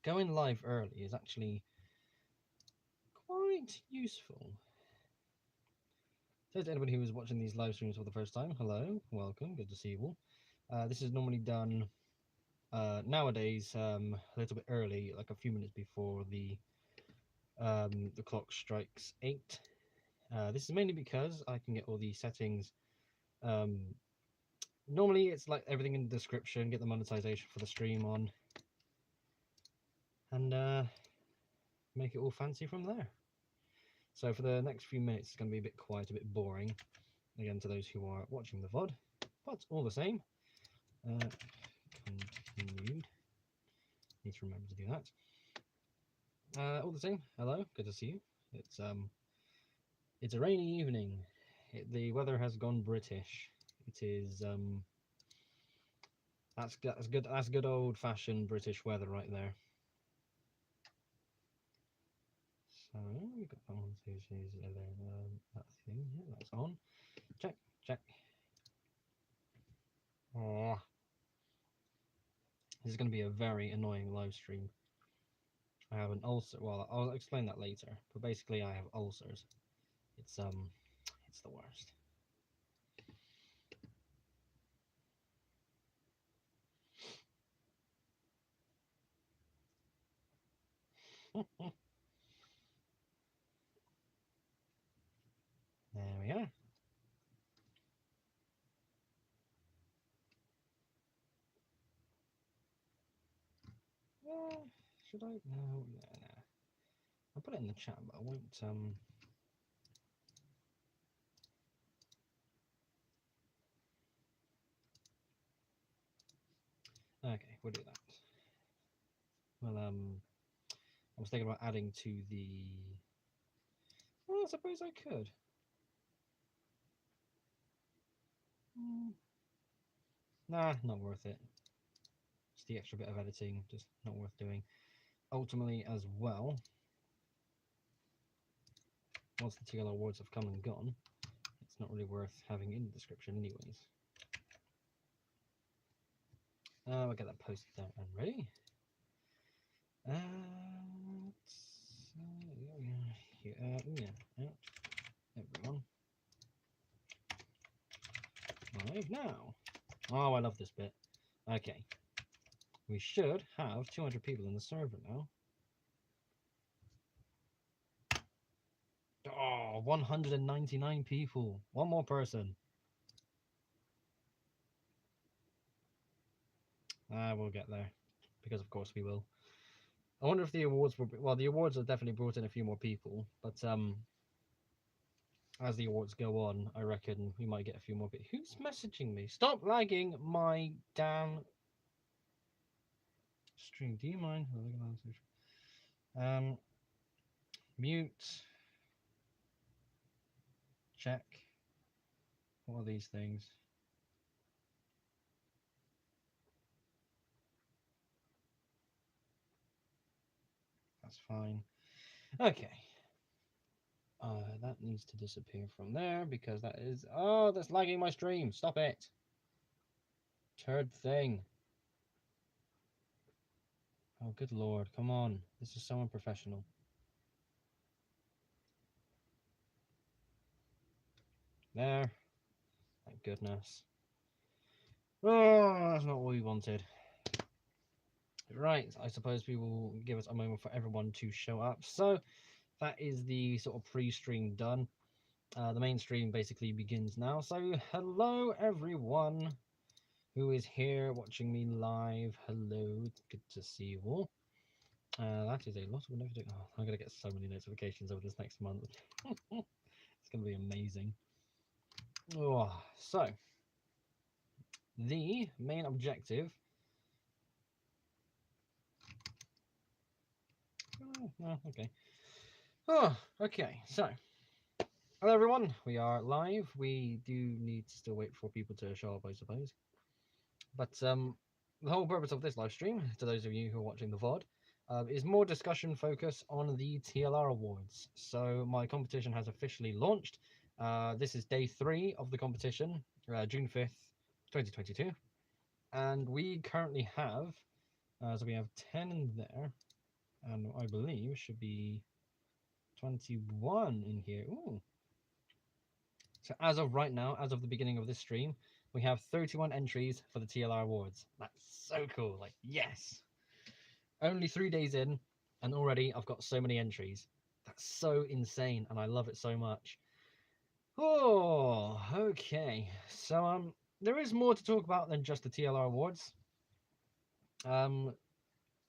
going live early is actually quite useful. So to anybody who is watching these live streams for the first time, hello, welcome, good to see you all. This is normally done nowadays a little bit early, like a few minutes before the clock strikes 8. This is mainly because I can get all the settings. Normally it's like everything in the description, get the monetization for the stream on, and make it all fancy from there. So for the next few minutes it's going to be a bit quiet, a bit boring, again to those who are watching the VOD, but all the same, continued, need to remember to do that. All the same, hello, good to see you. It's a rainy evening. The weather has gone British. It is that's good. That's good old-fashioned British weather right there. So we've got that one, two, three, that thing. Yeah, that's on. Check, check. Oh, this is going to be a very annoying live stream. I have an ulcer. Well, I'll explain that later. But basically, I have ulcers. It's the worst. There we are. Should I? No, no. I'll put it in the chat, but I won't. Okay, we'll do that. Well, I was thinking about adding to the. Well, I suppose I could. Nah, not worth it. Just the extra bit of editing, just not worth doing. Ultimately, as well, once the TLR Awards have come and gone, it's not really worth having in the description anyways. I'll get that posted there and ready. Yeah, out, everyone. Live now. Oh, I love this bit. Okay. We should have 200 people in the server now. Oh, 199 people. One more person. We'll get there. Because of course we will. I wonder if the awards will be, well, the awards have definitely brought in a few more people, but as the awards go on, I reckon we might get a few more people. Who's messaging me? Stop lagging my damn stream. Do you mind? Mute. Check. What are these things? That's fine. Okay. That needs to disappear from there because that is... Oh, that's lagging my stream. Stop it. Turd thing. Oh, good lord. Come on. This is so unprofessional. There. Thank goodness. Oh, that's not what we wanted. Right, I suppose we will give us a moment for everyone to show up. So that is the sort of pre-stream done. The main stream basically begins now. So hello everyone who is here watching me live. Hello, it's good to see you all. That is a lot of notifications. Oh, I'm going to get so many notifications over this next month. It's going to be amazing. Oh, so the main objective. Oh, okay. Oh, okay. So, hello everyone. We are live. We do need to still wait for people to show up, I suppose. But the whole purpose of this live stream, to those of you who are watching the VOD, is more discussion focus on the TLR Awards. So my competition has officially launched. This is day 3 of the competition, June 5th, 2022. And we currently have, so we have 10 in there. I believe should be 21 in here. Ooh. So as of right now, as of the beginning of this stream, we have 31 entries for the TLR Awards. That's so cool. Like, yes. Only 3 days in, and already I've got so many entries. That's so insane, and I love it so much. Oh, okay. So there is more to talk about than just the TLR Awards.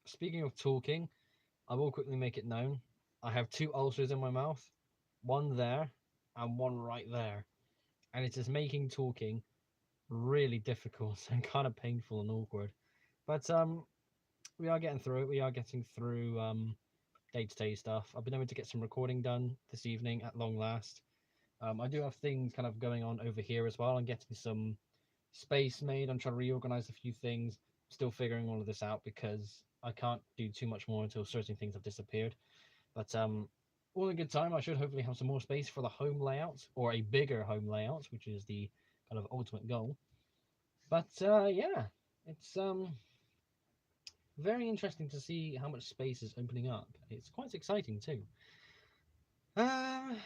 Speaking of talking, I will quickly make it known. I have 2 ulcers in my mouth, one there and one right there, and it is making talking really difficult and kind of painful and awkward. But we are getting through it. We are getting through day-to-day stuff. I've been able to get some recording done this evening at long last. I do have things kind of going on over here as well. I'm getting some space made. I'm trying to reorganize a few things. Still figuring all of this out because I can't do too much more until certain things have disappeared. But all in good time. I should hopefully have some more space for the home layout, or a bigger home layout, which is the kind of ultimate goal. But yeah, it's very interesting to see how much space is opening up. It's quite exciting too. Let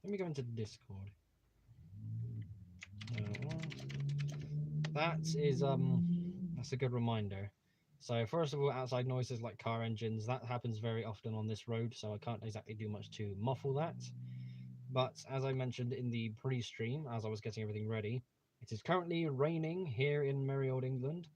me go into Discord. That's a good reminder. So first of all, outside noises like car engines, that happens very often on this road, so I can't exactly do much to muffle that. But as I mentioned in the pre-stream, as I was getting everything ready, it is currently raining here in merry old England.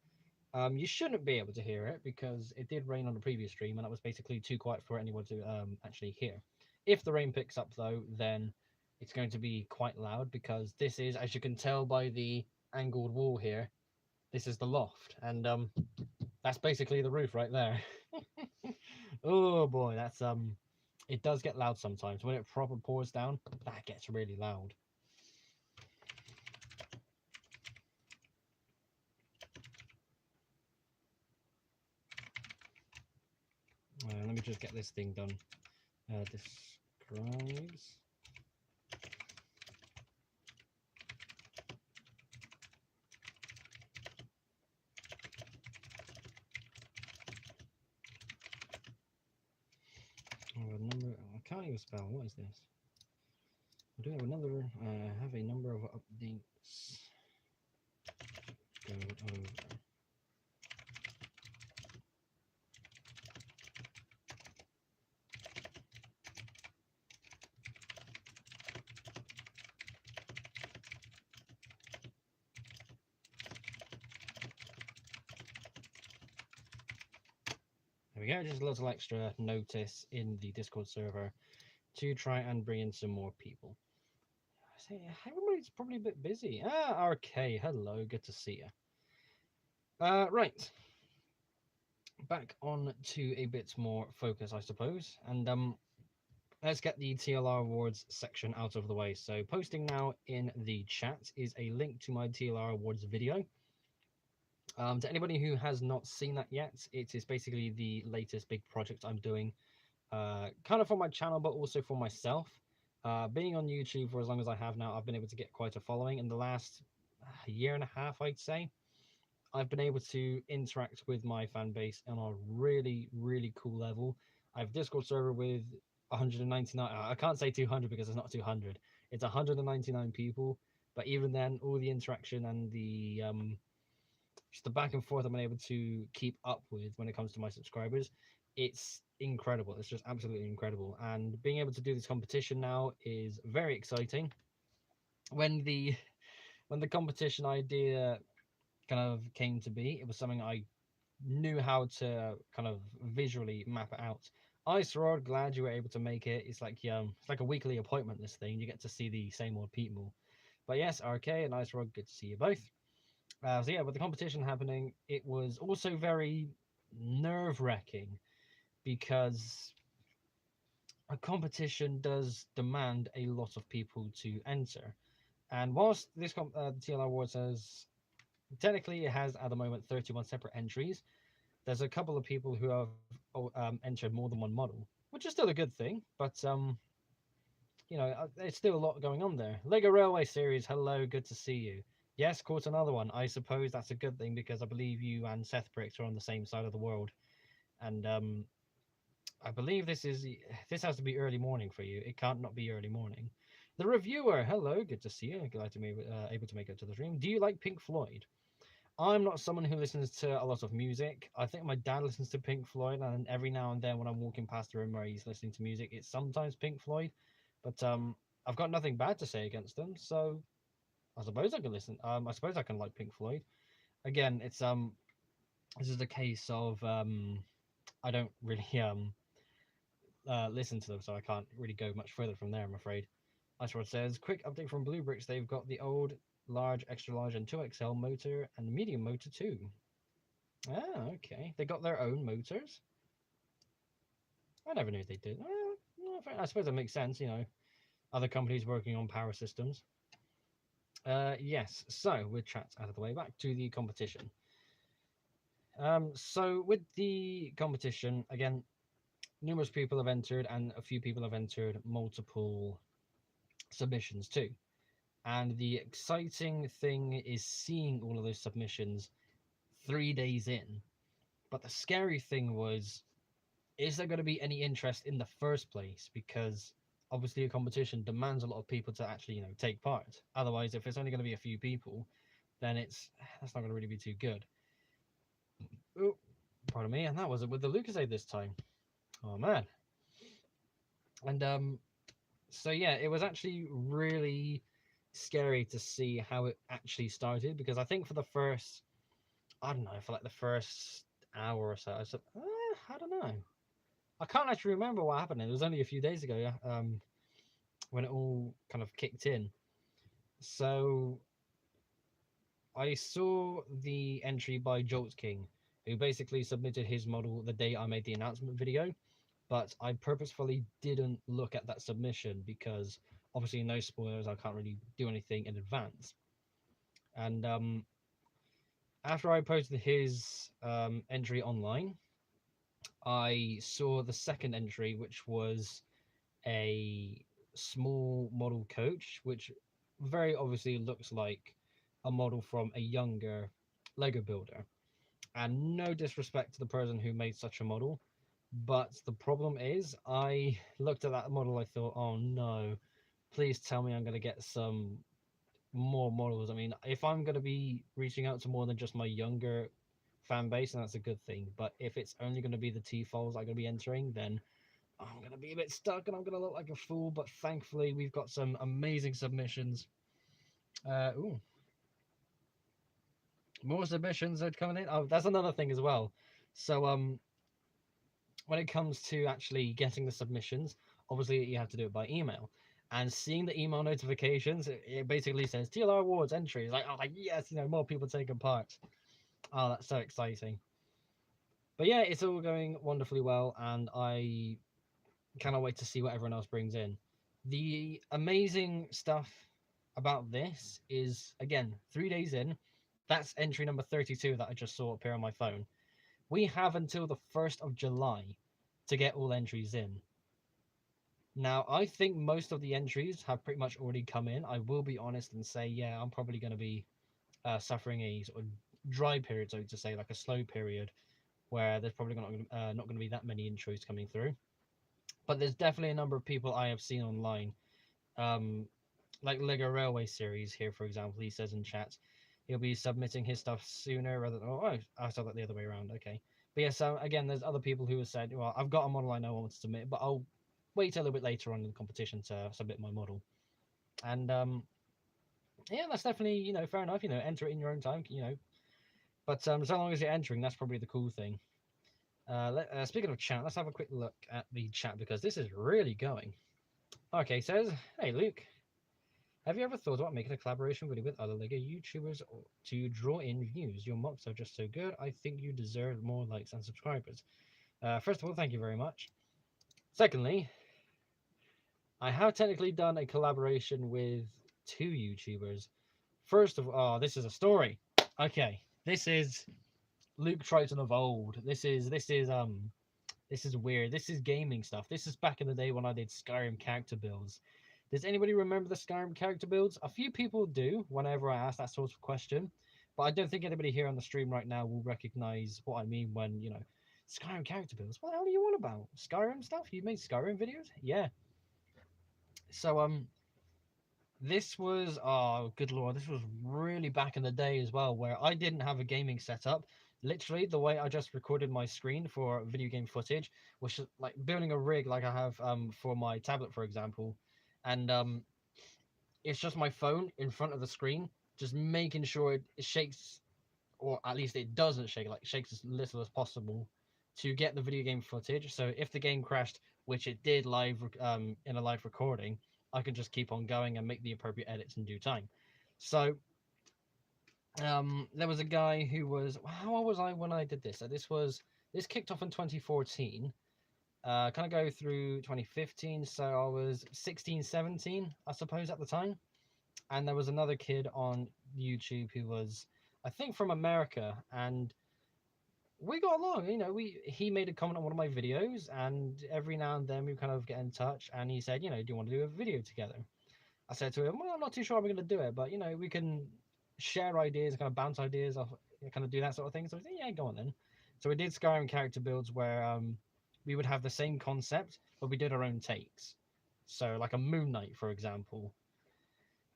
You shouldn't be able to hear it because it did rain on the previous stream and it was basically too quiet for anyone to actually hear. If the rain picks up though, then it's going to be quite loud because this is, as you can tell by the angled wall here, this is the loft, and that's basically the roof right there. Oh boy, that's it does get loud sometimes. When it proper pours down, that gets really loud. Let me just get this thing done. Describes. Number. I can't even spell. What is this? I do have another. Have a number of updates. Go over. There we go, just a little extra notice in the Discord server to try and bring in some more people. Everybody's probably a bit busy. RK, hello, good to see you. Right. Back on to a bit more focus, I suppose. And let's get the TLR Awards section out of the way. So posting now in the chat is a link to my TLR Awards video. To anybody who has not seen that yet, it is basically the latest big project I'm doing, kind of for my channel, but also for myself. Being on YouTube for as long as I have now, I've been able to get quite a following. In the last year and a half, I'd say, I've been able to interact with my fan base on a really, really cool level. I have a Discord server with 199. I can't say 200 because it's not 200. It's 199 people. But even then, all the interaction and the just the back and forth I've been able to keep up with when it comes to my subscribers, it's incredible. It's just absolutely incredible. And being able to do this competition now is very exciting. When the competition idea kind of came to be, it was something I knew how to kind of visually map it out. Ice Rod, glad you were able to make it. It's like a weekly appointment, this thing. You get to see the same old people. But yes, RK and Ice Rod, good to see you both. So yeah, with the competition happening, it was also very nerve-wracking because a competition does demand a lot of people to enter. And whilst this the TLR Awards has technically, it has at the moment 31 separate entries, there's a couple of people who have entered more than one model, which is still a good thing, but you know, there's still a lot going on there. Lego Railway Series, hello, good to see you. Yes, caught another one. I suppose that's a good thing because I believe you and Seth Bricks are on the same side of the world. and I believe this has to be early morning for you. It can't not be early morning. The reviewer, hello, good to see you. Glad to be able to make it to the stream. Do you like Pink Floyd? I'm not someone who listens to a lot of music. I think my dad listens to Pink Floyd, and every now and then when I'm walking past a room where he's listening to music, it's sometimes Pink Floyd. But I've got nothing bad to say against them, so I suppose I can listen. I suppose I can like Pink Floyd. Again, it's this is a case of I don't really listen to them, so I can't really go much further from there, I'm afraid. Iceworld says, quick update from Blue Bricks. They've got the old, large, extra large, and 2XL motor and medium motor too. Ah, okay. They got their own motors? I never knew they did. I suppose that makes sense, you know. Other companies working on power systems. Yes, so with chats out of the way, back to the competition. So with the competition, again, numerous people have entered, and a few people have entered multiple submissions too. And the exciting thing is seeing all of those submissions 3 days in. But the scary thing was, is there going to be any interest in the first place? Because obviously a competition demands a lot of people to actually, you know, take part. Otherwise, if it's only going to be a few people, then that's not going to really be too good. Oh, pardon me, and that wasn't with the Lucasade this time. Oh man. And so yeah, it was actually really scary to see how it actually started, because I think for the first, I don't know, for like the first hour or so, I said, I don't know. I can't actually remember what happened. It was only a few days ago, when it all kind of kicked in. So I saw the entry by Jolt King, who basically submitted his model the day I made the announcement video, but I purposefully didn't look at that submission because obviously no spoilers, I can't really do anything in advance. And after I posted his entry online, I saw the second entry, which was a small model coach, which very obviously looks like a model from a younger Lego builder. And no disrespect to the person who made such a model, but the problem is, I looked at that model, I thought, oh no, please tell me I'm going to get some more models. I mean, if I'm going to be reaching out to more than just my younger fan base, and that's a good thing, but if it's only going to be the T-Foals I'm going to be entering, then I'm going to be a bit stuck and I'm going to look like a fool. But thankfully, we've got some amazing submissions. Ooh. More submissions are coming in. Oh, that's another thing as well. So, when it comes to actually getting the submissions, obviously you have to do it by email. And seeing the email notifications, it basically says TLR Awards entries. Like, oh, like, yes, you know, more people taking part. Oh, that's so exciting. But yeah, it's all going wonderfully well, and I cannot wait to see what everyone else brings in. The amazing stuff about this is, again, 3 days in, that's entry number 32 that I just saw appear on my phone. We have until the 1st of July to get all entries in. Now, I think most of the entries have pretty much already come in. I will be honest and say, yeah, I'm probably going to be suffering a sort of dry period, so to say, like a slow period, where there's probably not going to be that many intros coming through. But there's definitely a number of people I have seen online, like Lego Railway Series here, for example. He says in chat he'll be submitting his stuff sooner rather than. Oh, I saw that the other way around. Okay, but yeah. So again, there's other people who have said, well, I've got a model I know I want to submit, but I'll wait a little bit later on in the competition to submit my model. And yeah, that's definitely, you know, fair enough. You know, enter it in your own time. You know, but so long as you're entering, that's probably the cool thing. Speaking of chat, let's have a quick look at the chat because this is really going. Okay, says, hey Luke, have you ever thought about making a collaboration video with other LEGO YouTubers to draw in views? Your mocks are just so good. I think you deserve more likes and subscribers. First of all, thank you very much. Secondly, I have technically done a collaboration with 2 YouTubers. First of all, this is a story. Okay, this is Luke Triton of old. This is weird. This is gaming stuff. This is back in the day when I did Skyrim character builds. Does anybody remember the Skyrim character builds? A few people do whenever I ask that sort of question, but I don't think anybody here on the stream right now will recognize what I mean when, you know, Skyrim character builds. What the hell are you on about? Skyrim stuff? You made Skyrim videos? Yeah. So this was, oh good lord, this was really back in the day as well, where I didn't have a gaming setup. Literally, the way I just recorded my screen for video game footage was just like building a rig like I have for my tablet, for example, and it's just my phone in front of the screen, just making sure it shakes, or at least it doesn't shake, like shakes as little as possible, to get the video game footage. So if the game crashed, which it did live in a live recording, I can just keep on going and make the appropriate edits in due time. So there was a guy who was, how old was I when I did this? So this kicked off in 2014. Kind of go through 2015, so I was 16, 17, I suppose, at the time. And there was another kid on YouTube who was, I think, from America, and we got along. You know, he made a comment on one of my videos, and every now and then we kind of get in touch, and he said, you know, do you want to do a video together? I said to him, well, I'm not too sure I'm going to do it, but you know, we can share ideas, kind of bounce ideas off, kind of do that sort of thing. So I said, yeah, go on then. So we did Skyrim character builds where we would have the same concept, but we did our own takes. So like a Moon Knight, for example.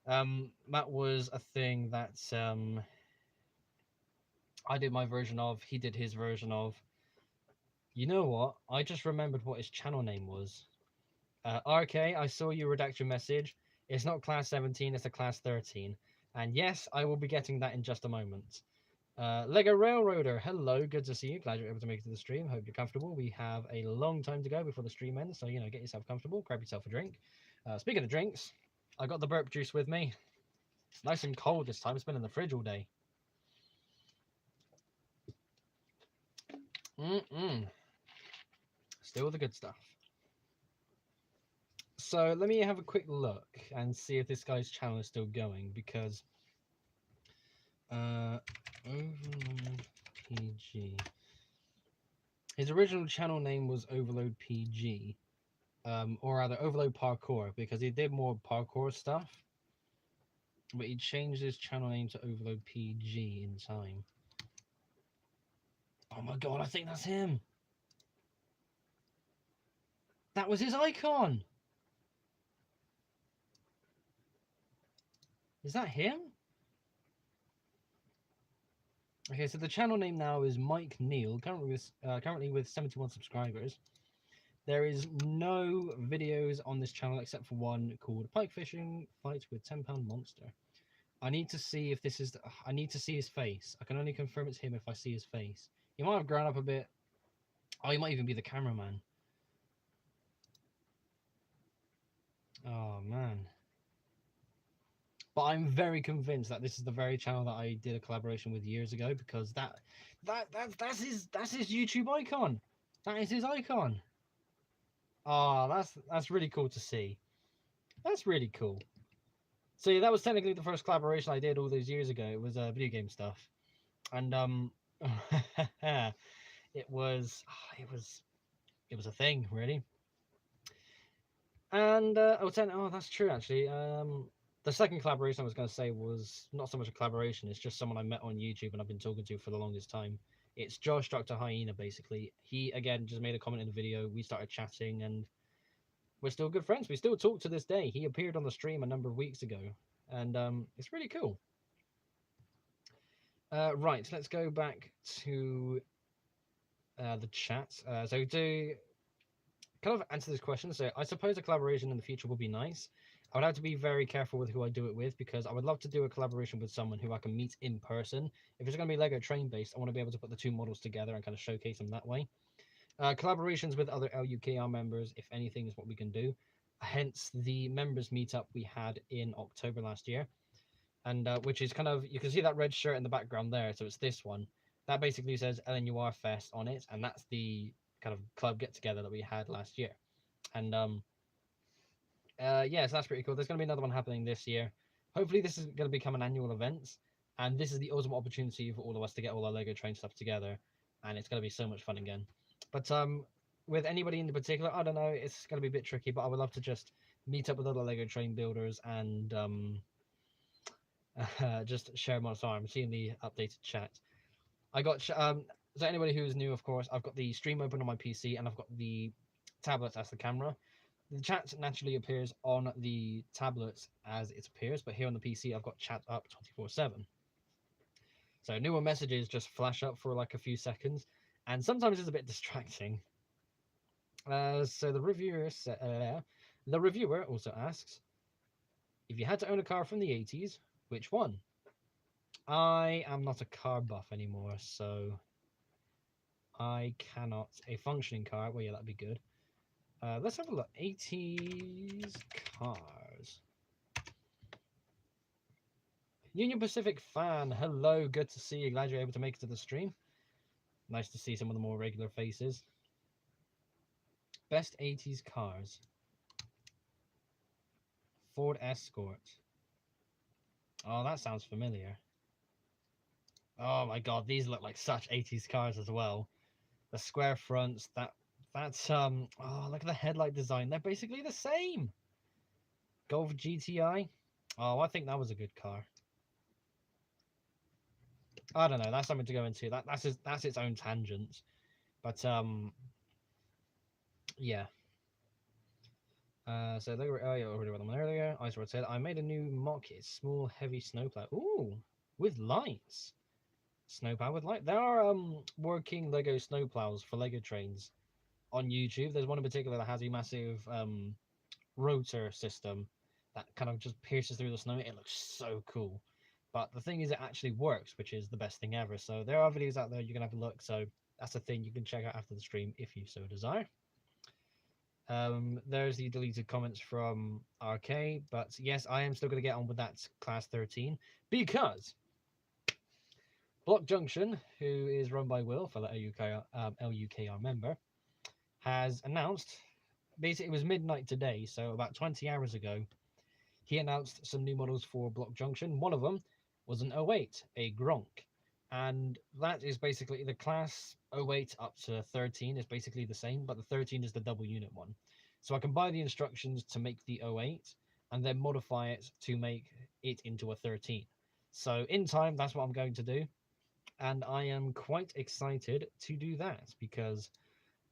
That was a thing that I did my version of, he did his version of. You know what? I just remembered what his channel name was. RK, I saw you redact your message. It's not class 17, it's a class 13. And yes, I will be getting that in just a moment. Lego Railroader, hello, good to see you. Glad you're able to make it to the stream. Hope you're comfortable. We have a long time to go before the stream ends, so, you know, get yourself comfortable, grab yourself a drink. Speaking of drinks, I got the burp juice with me. Nice and cold this time. It's been in the fridge all day. Still the good stuff. So let me have a quick look and see if this guy's channel is still going, because Overload PG. His original channel name was Overload PG, or rather Overload Parkour, because he did more parkour stuff. But he changed his channel name to Overload PG in time. Oh my god, I think that's him. That was his icon. Is that him? Okay, so the channel name now is Mike Neal, currently with 71 subscribers. There is no videos on this channel except for one called Pike Fishing Fight with 10-Pound Monster. I need to see if this is... I need to see his face. I can only confirm it's him if I see his face. He might have grown up a bit. Oh, he might even be the cameraman. Oh, man. But I'm very convinced that this is the very channel that I did a collaboration with years ago, because that's his YouTube icon. That is his icon. Oh, that's really cool to see. That's really cool. So yeah, that was technically the first collaboration I did all those years ago. It was video game stuff, and it was a thing, really. And oh, that's true actually. The second collaboration I was going to say was not so much a collaboration. It's just someone I met on YouTube and I've been talking to for the longest time. It's Josh Dr. Hyena, basically. He, again, just made a comment in the video. We started chatting and we're still good friends. We still talk to this day. He appeared on the stream a number of weeks ago. And it's really cool. Right, let's go back to the chat. So to kind of answer this question, so I suppose a collaboration in the future would be nice. I would have to be very careful with who I do it with, because I would love to do a collaboration with someone who I can meet in person. If it's going to be Lego train based, I want to be able to put the two models together and kind of showcase them that way. Collaborations with other LUKR members, if anything, is what we can do. Hence the members meetup we had in October last year, and which is kind of, you can see that red shirt in the background there, so it's this one. That basically says LNUR Fest on it, and that's the kind of club get together that we had last year. And yeah, so that's pretty cool. There's going to be another one happening this year. Hopefully this is going to become an annual event, and this is the ultimate opportunity for all of us to get all our Lego train stuff together, and it's going to be so much fun again. But with anybody in particular, I don't know, it's going to be a bit tricky, but I would love to just meet up with other Lego train builders and just share more. Sorry, I'm seeing the updated chat. I got So anybody who's new, of course, I've got the stream open on my PC and I've got the tablet as the camera. The chat naturally appears on the tablets as it appears, but here on the PC, I've got chat up 24/7. So newer messages just flash up for like a few seconds, and sometimes it's a bit distracting. So the reviewer also asks, if you had to own a car from the 80s, which one? I am not a car buff anymore, so I cannot. A functioning car, well, yeah, that'd be good. Let's have a look. 80s cars. Union Pacific fan, hello, good to see you. Glad you're able to make it to the stream. Nice to see some of the more regular faces. Best 80s cars. Ford Escort. Oh, that sounds familiar. Oh my god, these look like such 80s cars as well. The square fronts, that's oh, look at the headlight design. They're basically the same. Golf GTI. Oh, I think that was a good car. I don't know. That's something to go into. That's its own tangent. But yeah. So they were. Oh, yeah, already read them earlier. Ice Rod said, "I made a new mock. It's small, heavy snowplow. Ooh, with lights. Snowplow with light. There are working Lego snowplows for Lego trains on YouTube. There's one in particular that has a massive rotor system that kind of just pierces through the snow. It looks so cool. But the thing is, it actually works, which is the best thing ever. So there are videos out there you can have a look. So that's a thing you can check out after the stream if you so desire. There's the deleted comments from RK, but yes, I am still going to get on with that class 13 because Block Junction, who is run by Will, fellow LUKR member, has announced, basically it was midnight today, so about 20 hours ago, he announced some new models for Block Junction. One of them was an 08, a Gronk. And that is basically the class 08 up to 13 is basically the same, but the 13 is the double unit one. So I can buy the instructions to make the 08 and then modify it to make it into a 13. So in time, that's what I'm going to do. And I am quite excited to do that because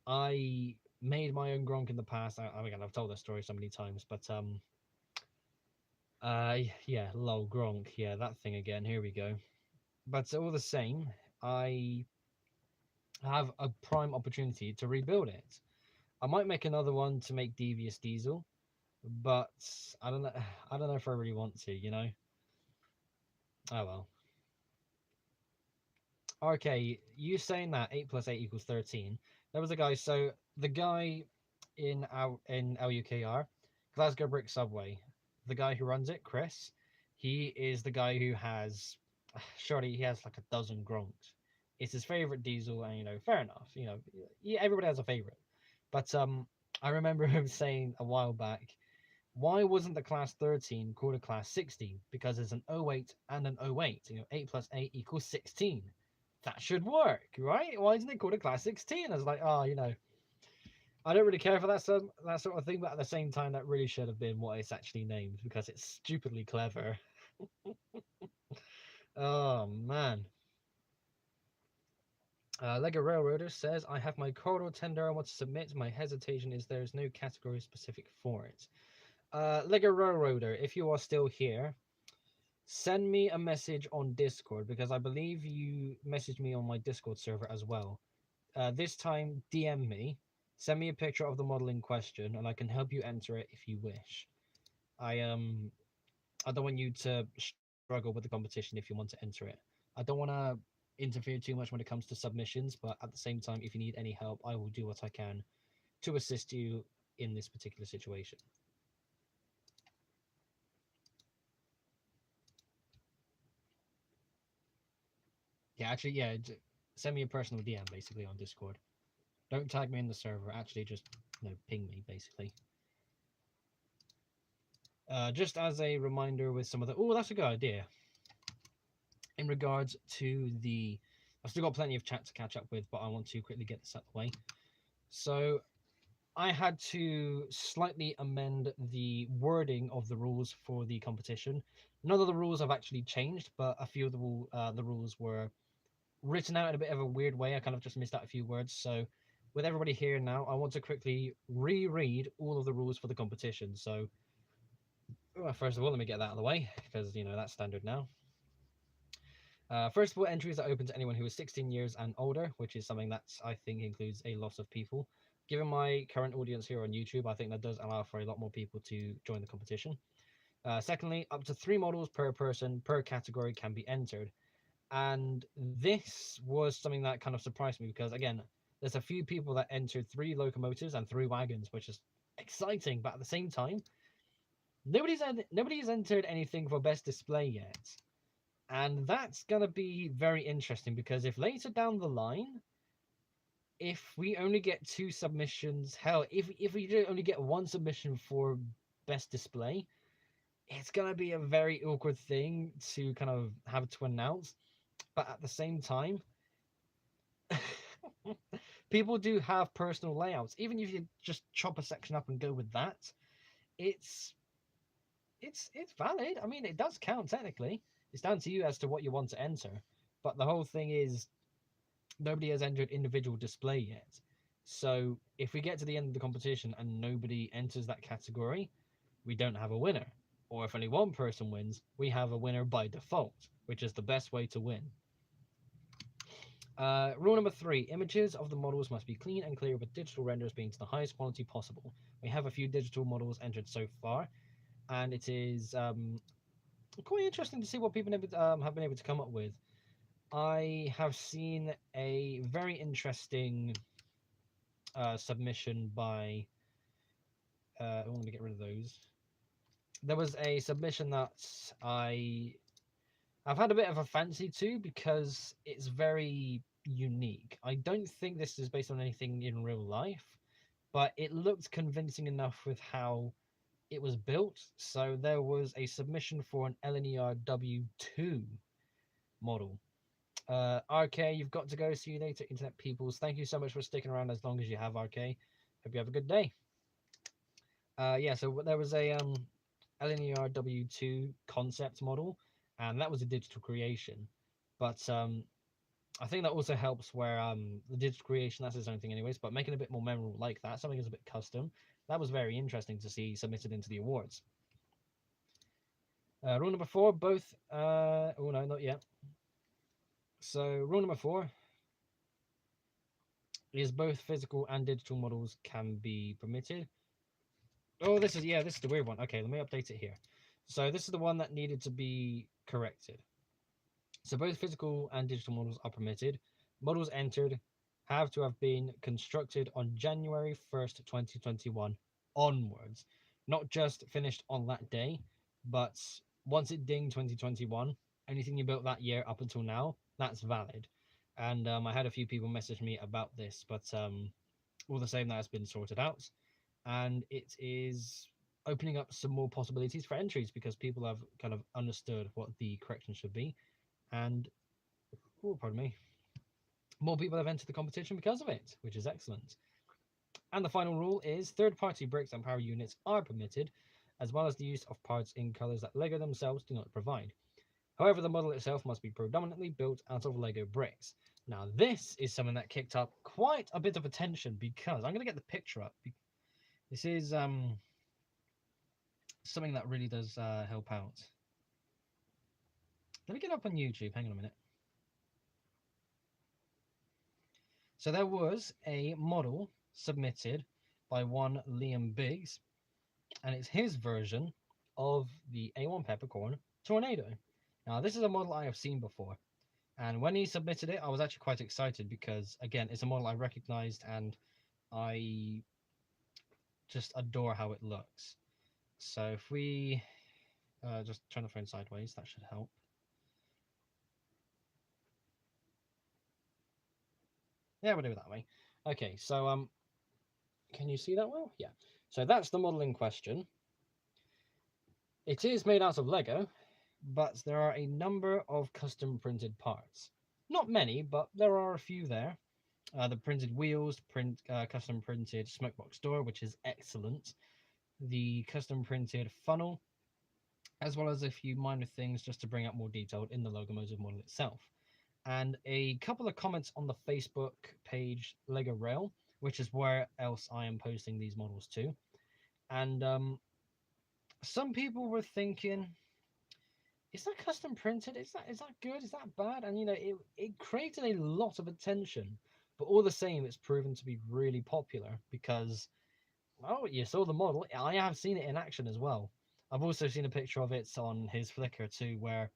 I made my own Gronk in the past. Again, I've told that story so many times, but yeah, lol, Gronk, yeah, that thing again. Here we go. But all the same, I have a prime opportunity to rebuild it. I might make another one to make Devious Diesel, but I don't know. I don't know if I really want to. You know. Oh well. Okay, you saying that 8 plus 8 equals 13. There was a guy. So the guy in LUKR, Glasgow Brick Subway, the guy who runs it, Chris, he is the guy who has. Surely he has like a dozen Gronks. It's his favorite diesel, and fair enough. Yeah, everybody has a favorite. But I remember him saying a while back, why wasn't the class 13 called a class 16? Because it's an 08 and an 08. 8 plus 8 equals 16. That should work, right? Why isn't it called a class 16? I was like, I don't really care for that sort of thing, but at the same time, that really should have been what it's actually named because it's stupidly clever. Oh man. Lego Railroader says, I have my corridor tender I want to submit. My hesitation is there is no category specific for it. Lego Railroader, if you are still here, send me a message on Discord because I believe you messaged me on my Discord server as well. This time, DM me, send me a picture of the model in question, and I can help you enter it if you wish. I don't want you to struggle with the competition if you want to enter it. I don't want to interfere too much when it comes to submissions, but at the same time, if you need any help, I will do what I can to assist you in this particular situation. Yeah, actually, yeah, send me a personal DM basically on Discord. Don't tag me in the server. Actually, just ping me basically. Just as a reminder, with some of the that's a good idea. In regards to I've still got plenty of chat to catch up with, but I want to quickly get this out of the way. So I had to slightly amend the wording of the rules for the competition. None of the rules have actually changed, but a few of the rules were written out in a bit of a weird way. I kind of just missed out a few words. So with everybody here now, I want to quickly reread all of the rules for the competition. So first of all, let me get that out of the way, because that's standard now. First of all, entries are open to anyone who is 16 years and older, which is something that I think includes a lot of people. Given my current audience here on YouTube, I think that does allow for a lot more people to join the competition. Secondly, up to 3 models per person per category can be entered. And this was something that kind of surprised me because, again, there's a few people that entered 3 locomotives and 3 wagons, which is exciting, but at the same time, nobody's entered anything for best display yet. And that's going to be very interesting because if later down the line, if we only get 2 submissions, hell, if we do only get 1 submission for best display, it's going to be a very awkward thing to kind of have to announce. But at the same time, people do have personal layouts. Even if you just chop a section up and go with that, it's valid. I mean, it does count technically. It's down to you as to what you want to enter. But the whole thing is, nobody has entered individual display yet. So if we get to the end of the competition and nobody enters that category, we don't have a winner. Or if only 1 person wins, we have a winner by default, which is the best way to win. Rule number 3, images of the models must be clean and clear with digital renders being to the highest quality possible. We have a few digital models entered so far, and it is quite interesting to see what people have been able to come up with. I have seen a very interesting submission by... I want to get rid of those. There was a submission that I've had a bit of a fancy to because it's very unique. I don't think this is based on anything in real life, but it looked convincing enough with how it was built. So there was a submission for an LNER W2 model. RK, you've got to go. See you later, Internet Peoples. Thank you so much for sticking around as long as you have, RK. Hope you have a good day. Yeah, so there was a LNER W2 concept model, and that was a digital creation. But I think that also helps where the digital creation, that's its own thing anyways, but making it a bit more memorable like that, something that's a bit custom, that was very interesting to see submitted into the awards. Rule number 4, both... oh no, not yet. So rule number 4 is both physical and digital models can be permitted. Oh, this is the weird one. Okay, let me update it here. So this is the one that needed to be corrected. So both physical and digital models are permitted. Models entered have to have been constructed on January 1st, 2021 onwards. Not just finished on that day, but once it dinged 2021, anything you built that year up until now, that's valid. And I had a few people message me about this, but all the same, that has been sorted out. And it is opening up some more possibilities for entries because people have kind of understood what the correction should be. And, oh, pardon me, more people have entered the competition because of it, which is excellent. And the final rule is third-party bricks and power units are permitted, as well as the use of parts in colors that LEGO themselves do not provide. However, the model itself must be predominantly built out of LEGO bricks. Now, this is something that kicked up quite a bit of attention because I'm going to get the picture up. This is something that really does help out. Let me get up on YouTube. Hang on a minute. So there was a model submitted by one Liam Biggs, and it's his version of the A1 Peppercorn Tornado. Now, this is a model I have seen before, and when he submitted it, I was actually quite excited because, again, it's a model I recognized, and I just adore how it looks. So if we just turn the phone sideways, that should help. Yeah, we'll do it that way. Okay, so can you see that well? Yeah. So that's the model in question. It is made out of Lego, but there are a number of custom printed parts. Not many, but there are a few there. The printed wheels, custom printed smokebox door, which is excellent. The custom printed funnel, as well as a few minor things just to bring out more detail in the locomotive model itself. and a couple of comments on the Facebook page Lego Rail, which is where else I am posting these models to. And some people were thinking, is that custom printed? Is that good? Is that bad? And you know, it created a lot of attention, but all the same, it's proven to be really popular because, well, you saw the model. I have seen it in action as well. I've also seen a picture of it on his Flickr too, where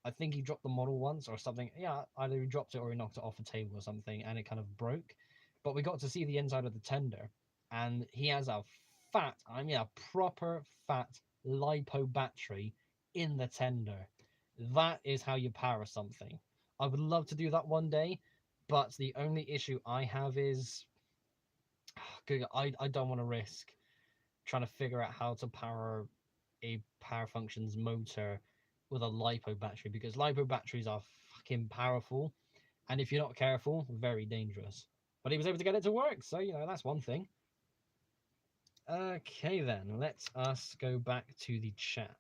I think he dropped the model once or something. Yeah, either he dropped it or he knocked it off a table or something, and it kind of broke. But we got to see the inside of the tender, and he has a fat, I mean, a proper fat lipo battery in the tender. That is how you power something. I would love to do that one day, but the only issue I have is I don't want to risk trying to figure out how to power a power functions motor with a lipo battery, because lipo batteries are fucking powerful, and if you're not careful, very dangerous. But he was able to get it to work, so you know, that's one thing. Okay then, let us go back to the chat.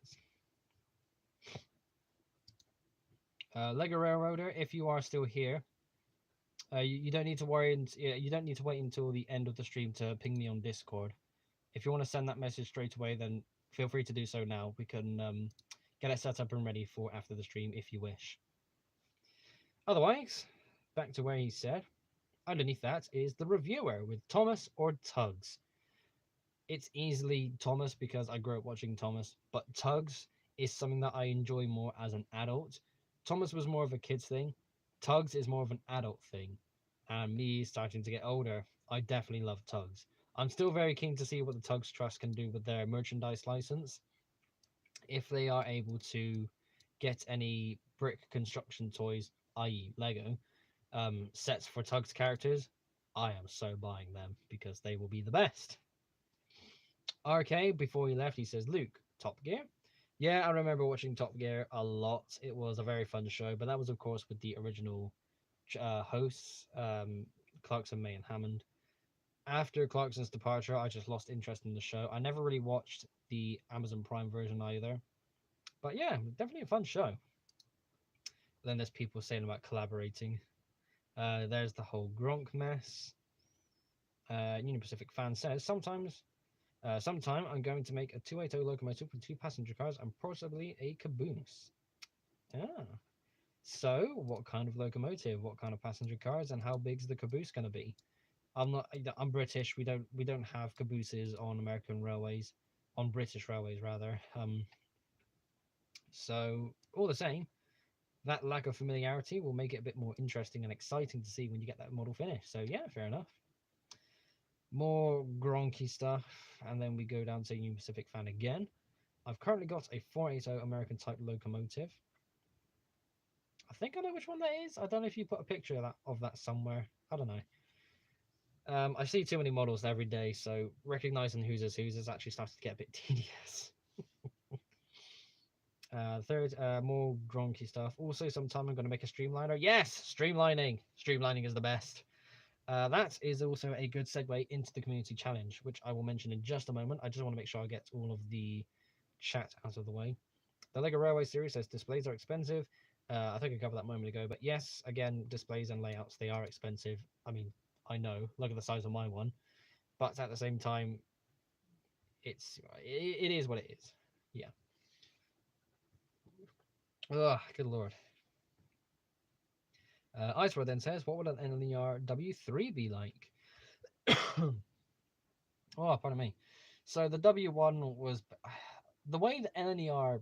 Lego Railroader, if you are still here, you don't need to worry, and you don't need to wait until the end of the stream to ping me on Discord. If you want to send that message straight away, then feel free to do so now. We can get it set up and ready for after the stream if you wish. Otherwise, back to where he said, underneath that is the reviewer with Thomas or Tugs. It's easily Thomas because I grew up watching Thomas, but Tugs is something that I enjoy more as an adult. Thomas was more of a kid's thing. Tugs is more of an adult thing. And me starting to get older, I definitely love Tugs. I'm still very keen to see what the Tugs Trust can do with their merchandise license. If they are able to get any brick construction toys, i.e. Lego, sets for Tugs characters, I am so buying them because they will be the best. RK, before he left, he says, Luke, Top Gear. Yeah, I remember watching Top Gear a lot. It was a very fun show, but that was, of course, with the original hosts, Clarkson, May, and Hammond. After Clarkson's departure, I just lost interest in the show. I never really watched the Amazon Prime version either. But yeah, definitely a fun show. Then there's people saying about collaborating. There's the whole Gronk mess. Union Pacific fan says, sometime I'm going to make a 280 locomotive with 2 passenger cars and possibly a caboose. Ah. So, what kind of locomotive? What kind of passenger cars? And how big's the caboose going to be? I'm British. We don't have cabooses on American railways, on British railways rather. So all the same, that lack of familiarity will make it a bit more interesting and exciting to see when you get that model finished. So yeah, fair enough. More Gronky stuff, and then we go down to Union Pacific fan again. I've currently got a 480 American type locomotive. I think I know which one that is. I don't know if you put a picture of that somewhere. I don't know. I see too many models every day, so recognizing whose is actually starting to get a bit tedious. Third, more Gronky stuff. Also, sometime I'm going to make a streamliner. Yes, streamlining. Streamlining is the best. That is also a good segue into the community challenge, which I will mention in just a moment. I just want to make sure I get all of the chat out of the way. The Lego Railway series says displays are expensive. I think I covered that a moment ago, but yes, again, displays and layouts, they are expensive. I mean, I know, look at the size of my one, but at the same time, it is what it is. Yeah. Ugh, good lord. Iceroad then says, what would an NLER W3 be like? Oh, pardon me. So the W1 was the way the NLER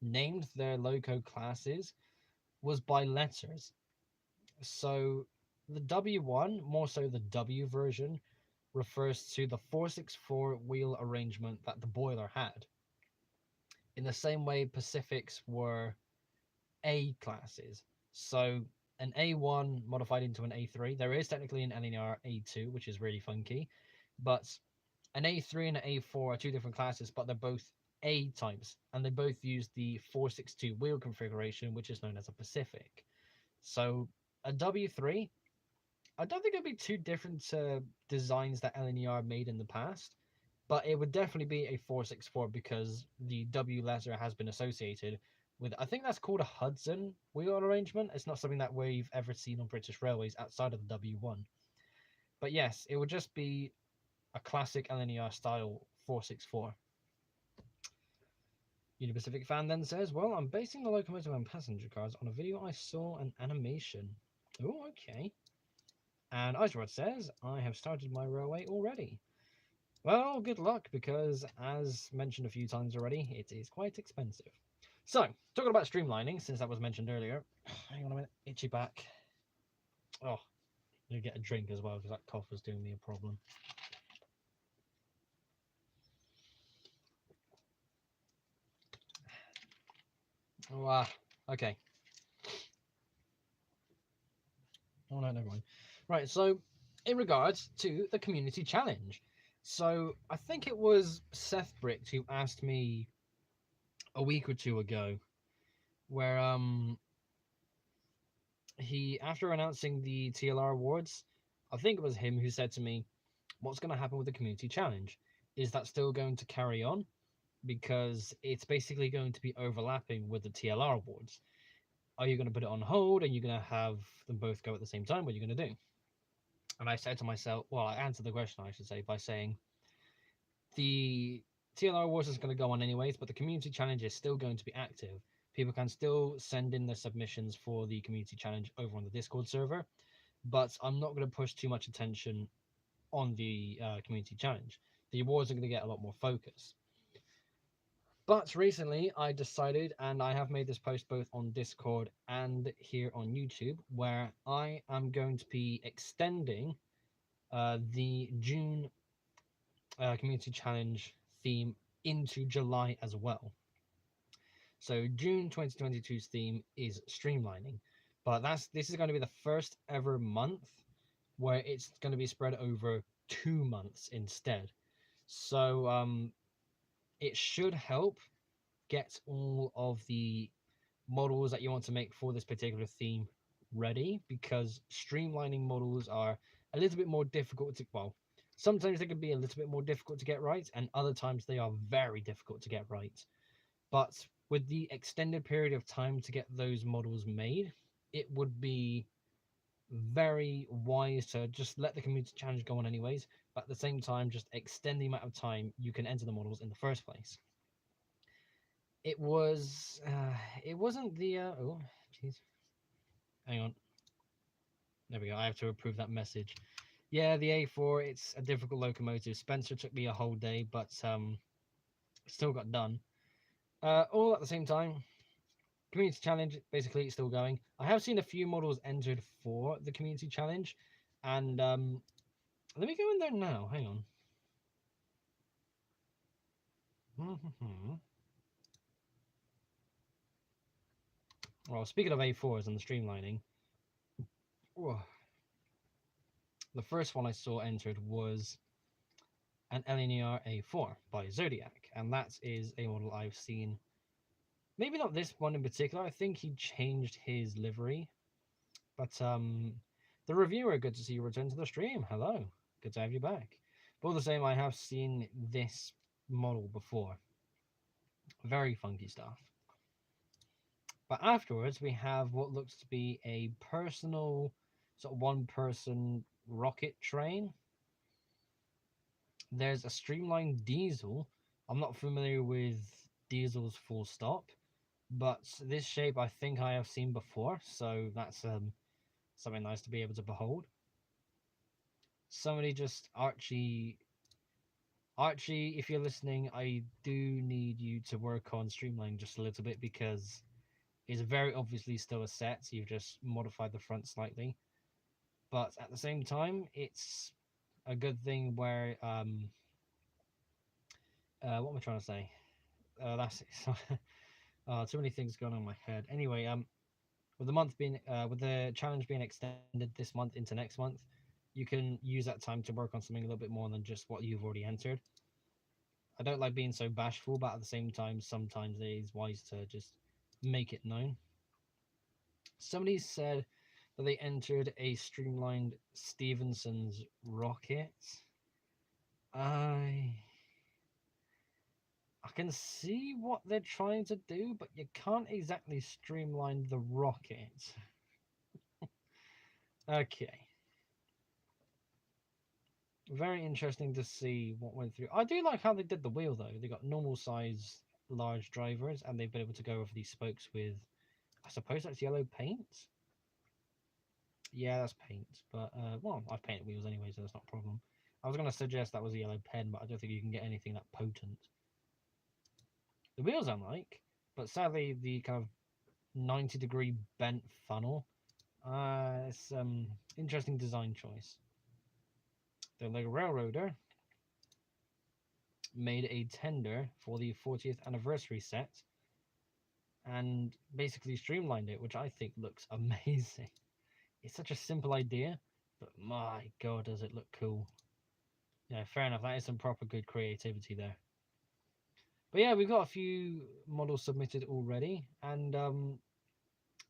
named their loco classes was by letters. So the W1, more so the W version, refers to the 464 wheel arrangement that the boiler had. In the same way Pacifics were A classes. So an A1 modified into an A3. There is technically an NLER A2, which is really funky, but an A3 and an A4 are 2 different classes, but they're both A types, and they both use the 462 wheel configuration, which is known as a Pacific. So a W3, I don't think it'd be too different to designs that LNER made in the past, but it would definitely be a 464 because the W letter has been associated with, I think that's called a Hudson wheel arrangement. It's not something that we've ever seen on British Railways outside of the W1. But yes, it would just be a classic LNER style 464. Union Pacific fan then says, well, I'm basing the locomotive and passenger cars on a video I saw an animation. Oh, okay. And Iserod says, I have started my railway already. Well, good luck, because as mentioned a few times already, it is quite expensive. So, talking about streamlining, since that was mentioned earlier. Hang on a minute, itchy back. Oh, I'm going to get a drink as well, because that cough was doing me a problem. Oh, okay. Oh, no, never mind. Right, so in regards to the community challenge. So, I think it was Seth Brick who asked me a week or two ago, where he, after announcing the TLR Awards, I think it was him who said to me, what's going to happen with the community challenge? Is that still going to carry on? Because it's basically going to be overlapping with the TLR Awards. Are you going to put it on hold? And you're going to have them both go at the same time? What are you going to do? And I said to myself, well, I answered the question, I should say, by saying the TLR Awards is going to go on anyways, but the community challenge is still going to be active. People can still send in their submissions for the community challenge over on the Discord server, but I'm not going to push too much attention on the community challenge. The awards are going to get a lot more focus. But recently I decided, and I have made this post both on Discord and here on YouTube, where I am going to be extending the June community challenge theme into July as well. So June 2022's theme is streamlining, but this is going to be the first ever month where it's going to be spread over 2 months instead. So it should help get all of the models that you want to make for this particular theme ready, because streamlining models are a little bit more difficult to, well, sometimes they can be a little bit more difficult to get right, and other times they are very difficult to get right. But with the extended period of time to get those models made, it would be very wise to just let the community challenge go on anyways, but at the same time just extend the amount of time you can enter the models in the first place. It wasn't the oh jeez, hang on, there we go, I have to approve that message. Yeah, the A4, it's a difficult locomotive. Spencer took me a whole day, but still got done. All at the same time. Community challenge basically still going. I have seen a few models entered for the community challenge, and let me go in there now. Hang on. Well, speaking of A4s and the streamlining, the first one I saw entered was an LNER A4 by Zodiac, and that is a model I've seen. Maybe not this one in particular. I think he changed his livery, but the reviewer, good to see you return to the stream. Hello, good to have you back. But all the same, I have seen this model before. Very funky stuff. But afterwards, we have what looks to be a personal, sort of one-person rocket train. There's a Streamlined Diesel. I'm not familiar with Diesels full stop, but this shape I think I have seen before, so that's something nice to be able to behold. Somebody just, Archie, if you're listening, I do need you to work on streamlining just a little bit, because it's very obviously still a set. You've just modified the front slightly, but at the same time, it's a good thing where what am I trying to say? That's too many things going on in my head. Anyway, with the month being with the challenge being extended this month into next month, you can use that time to work on something a little bit more than just what you've already entered. I don't like being so bashful, but at the same time, sometimes it is wise to just make it known. Somebody said that they entered a streamlined Stevenson's rocket. I can see what they're trying to do, but you can't exactly streamline the rocket. Okay. Very interesting to see what went through. I do like how they did the wheel, though. They got normal size, large drivers, and they've been able to go over these spokes with, I suppose that's yellow paint? Yeah, that's paint. But, well, I've painted wheels anyway, so that's not a problem. I was going to suggest that was a yellow pen, but I don't think you can get anything that potent. The wheels I like, but sadly the kind of 90-degree bent funnel. It's interesting design choice. The Lego Railroader made a tender for the 40th anniversary set and basically streamlined it, which I think looks amazing. It's such a simple idea, but my god, does it look cool. Yeah, fair enough. That is some proper good creativity there. But yeah, we've got a few models submitted already, and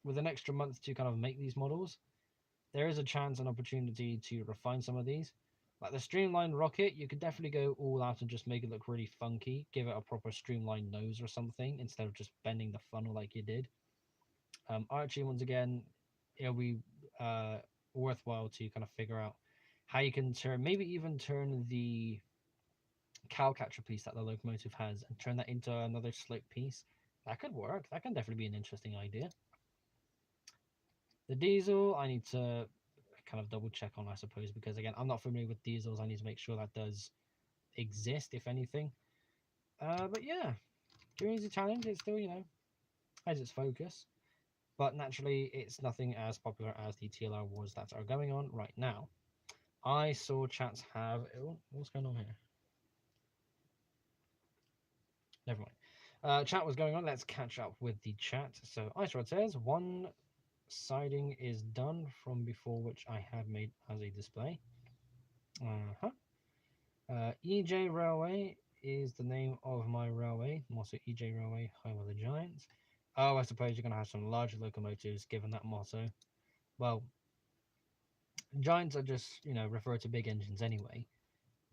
with an extra month to kind of make these models, there is a chance and opportunity to refine some of these. Like the streamlined rocket, you could definitely go all out and just make it look really funky, give it a proper streamlined nose or something instead of just bending the funnel like you did. Archie, once again, it'll be worthwhile to kind of figure out how you can turn, maybe even turn the cowcatcher piece that the locomotive has and turn that into another slope piece. That could work. That can definitely be an interesting idea. The diesel, I need to kind of double check on, I suppose, because again, I'm not familiar with diesels. I need to make sure that does exist, if anything. But yeah, Community Challenge, it's still, has its focus. But naturally, it's nothing as popular as the TLR Awards that are going on right now. I saw chats have... Oh, what's going on here? Never mind. Chat was going on. Let's catch up with the chat. So Ice Rod says, one siding is done from before, which I have made as a display. EJ Railway is the name of my railway. Also EJ Railway, home of the Giants. Oh, I suppose you're going to have some larger locomotives given that motto. Well, Giants are just, refer to big engines anyway.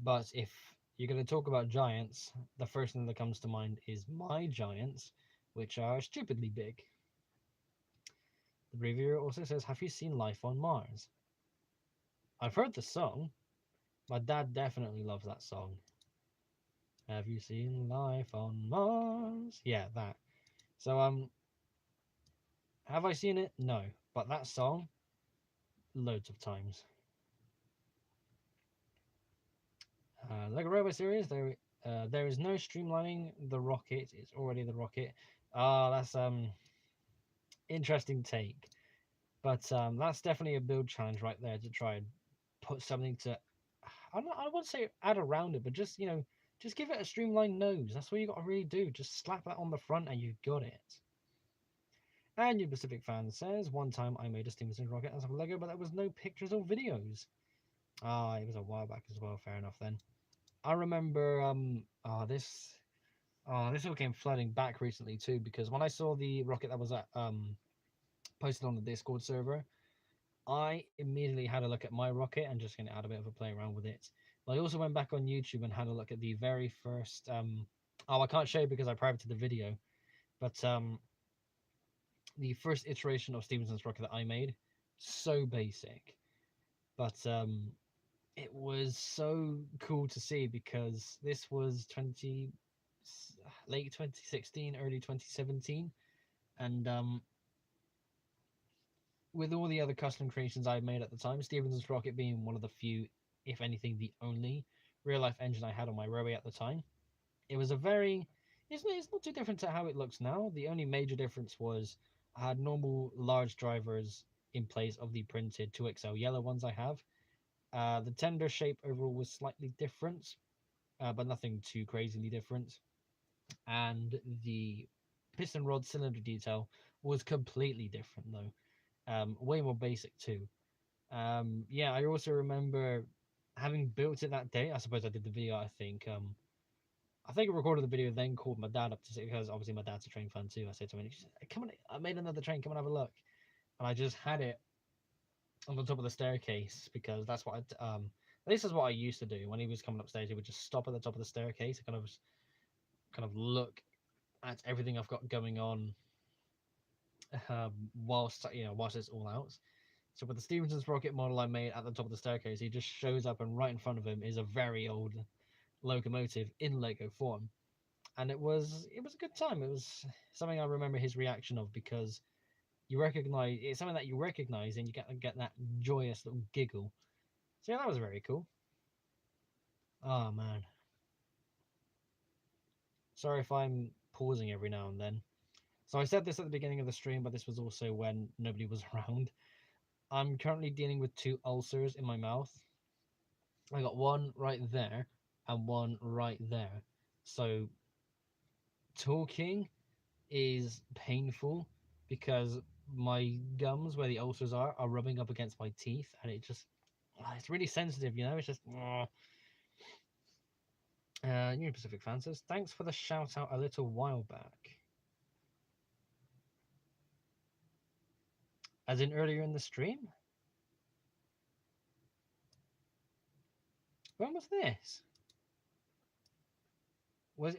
But if you're going to talk about Giants, the first thing that comes to mind is my Giants, which are stupidly big. The reviewer also says, have you seen Life on Mars? I've heard the song. My dad definitely loves that song. Have you seen Life on Mars? Yeah, that. So, have I seen it? No. But that song, loads of times. Lego Railway Series, there is no streamlining the rocket. It's already the rocket. That's interesting take. But that's definitely a build challenge right there to try and put something to, I wouldn't say add around it, but just, just give it a streamlined nose. That's what you got to really do. Just slap that on the front and you've got it. And New Pacific Fan says, one time I made a Stevenson rocket as a Lego, but there was no pictures or videos. It was a while back as well. Fair enough then. I remember this all came flooding back recently too, because when I saw the rocket that was posted on the Discord server, I immediately had a look at my rocket and just gonna add a bit of a play around with it. But I also went back on YouTube and had a look at the very first I can't show you because I privated the video, but the first iteration of Stevenson's rocket that I made, so basic, but it was so cool to see because this was late 2016, early 2017, and with all the other custom creations I made at the time, Stevenson's rocket being one of the few, if anything, the only real life engine I had on my railway at the time, it was a very, it's not too different to how it looks now. The only major difference was I had normal large drivers in place of the printed 2XL yellow ones I have. The tender shape overall was slightly different, but nothing too crazily different. And the piston rod cylinder detail was completely different though. Way more basic too. Yeah, I also remember having built it that day. I suppose I did the video, I think. I think I recorded the video, then called my dad up to say, because obviously my dad's a train fan too. I said to him, come on, I made another train, come and have a look. And I just had it on the top of the staircase because that's what this is what I used to do when he was coming upstairs. He would just stop at the top of the staircase, kind kind of look at everything I've got going on, whilst it's all out. So with the Stevenson's rocket model I made at the top of the staircase, he just shows up, and right in front of him is a very old locomotive in Lego form, and it was a good time. It was something I remember his reaction of, because you recognize it's something that you recognize, and you get that joyous little giggle. So yeah, that was very cool. Oh man, sorry if I'm pausing every now and then. So I said this at the beginning of the stream, but this was also when nobody was around. I'm currently dealing with 2 ulcers in my mouth. I got one right there and one right there. So talking is painful because my gums, where the ulcers are rubbing up against my teeth, and it's really sensitive, It's just. Union Pacific fan says, thanks for the shout out a little while back. As in earlier in the stream? When was this? Was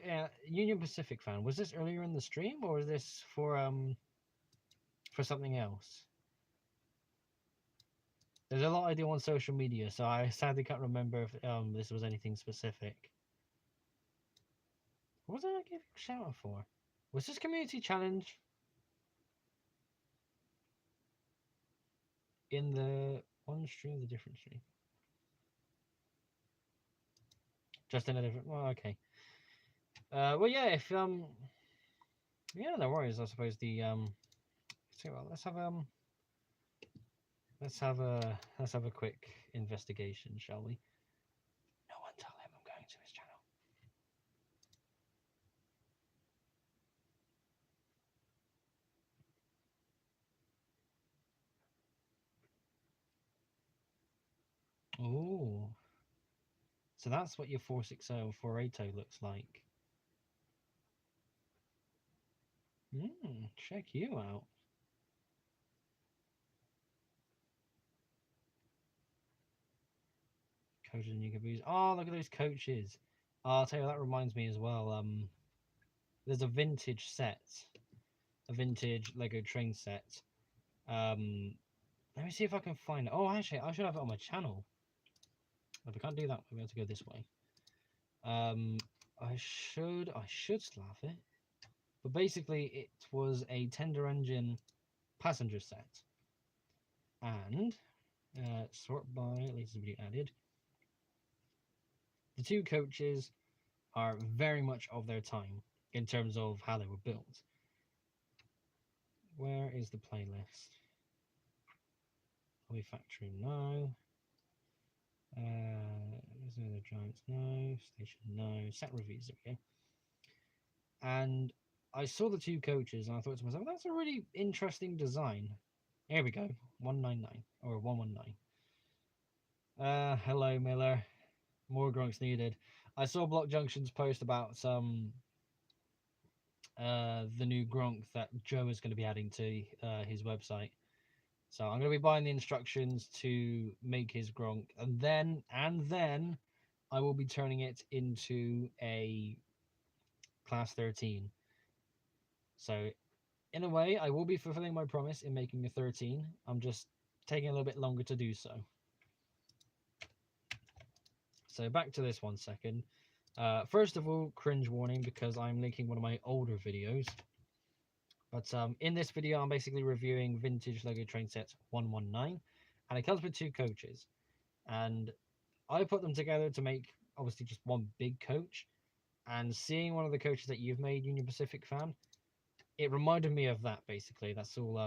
Union Pacific fan? Was this earlier in the stream, or was this for something else? There's a lot I do on social media, so I sadly can't remember if this was anything specific. What did I give you a shout out for? Was this community challenge in the one stream, the different stream? Just in a different. Well, okay. Well, yeah. If yeah, no worries. I suppose the so well, let's have a quick investigation, shall we? No one tell him I'm going to his channel. Oh, so that's what your 460 480 looks like. Check you out. Coaches and you can use. Oh, look at those coaches. I'll tell you, that reminds me as well. There's a vintage set, a vintage Lego train set. Let me see if I can find it. Oh, actually, I should have it on my channel. If I can't do that, we have to go this way. I should still have it. But basically, it was a tender engine passenger set, and sort by latest video added. The 2 coaches are very much of their time in terms of how they were built. Where is the playlist? Hobby Factory, no. There's another Giants, no. Station, no. Set reviews, there we go. And I saw the 2 coaches, and I thought to myself, that's a really interesting design. Here we go, 199 or 119. Hello, Miller. More grunks needed. I saw Block Junction's post about the new Gronk that Joe is going to be adding to his website. So I'm going to be buying the instructions to make his Gronk, and then I will be turning it into a Class 13. So in a way, I will be fulfilling my promise in making a 13. I'm just taking a little bit longer to do so. So back to this 1 second. First of all, cringe warning, because I'm linking one of my older videos. But in this video, I'm basically reviewing vintage Lego train set 119, and it comes with 2 coaches. And I put them together to make, obviously, just one big coach. And seeing one of the coaches that you've made, Union Pacific fan, it reminded me of that, basically. That's all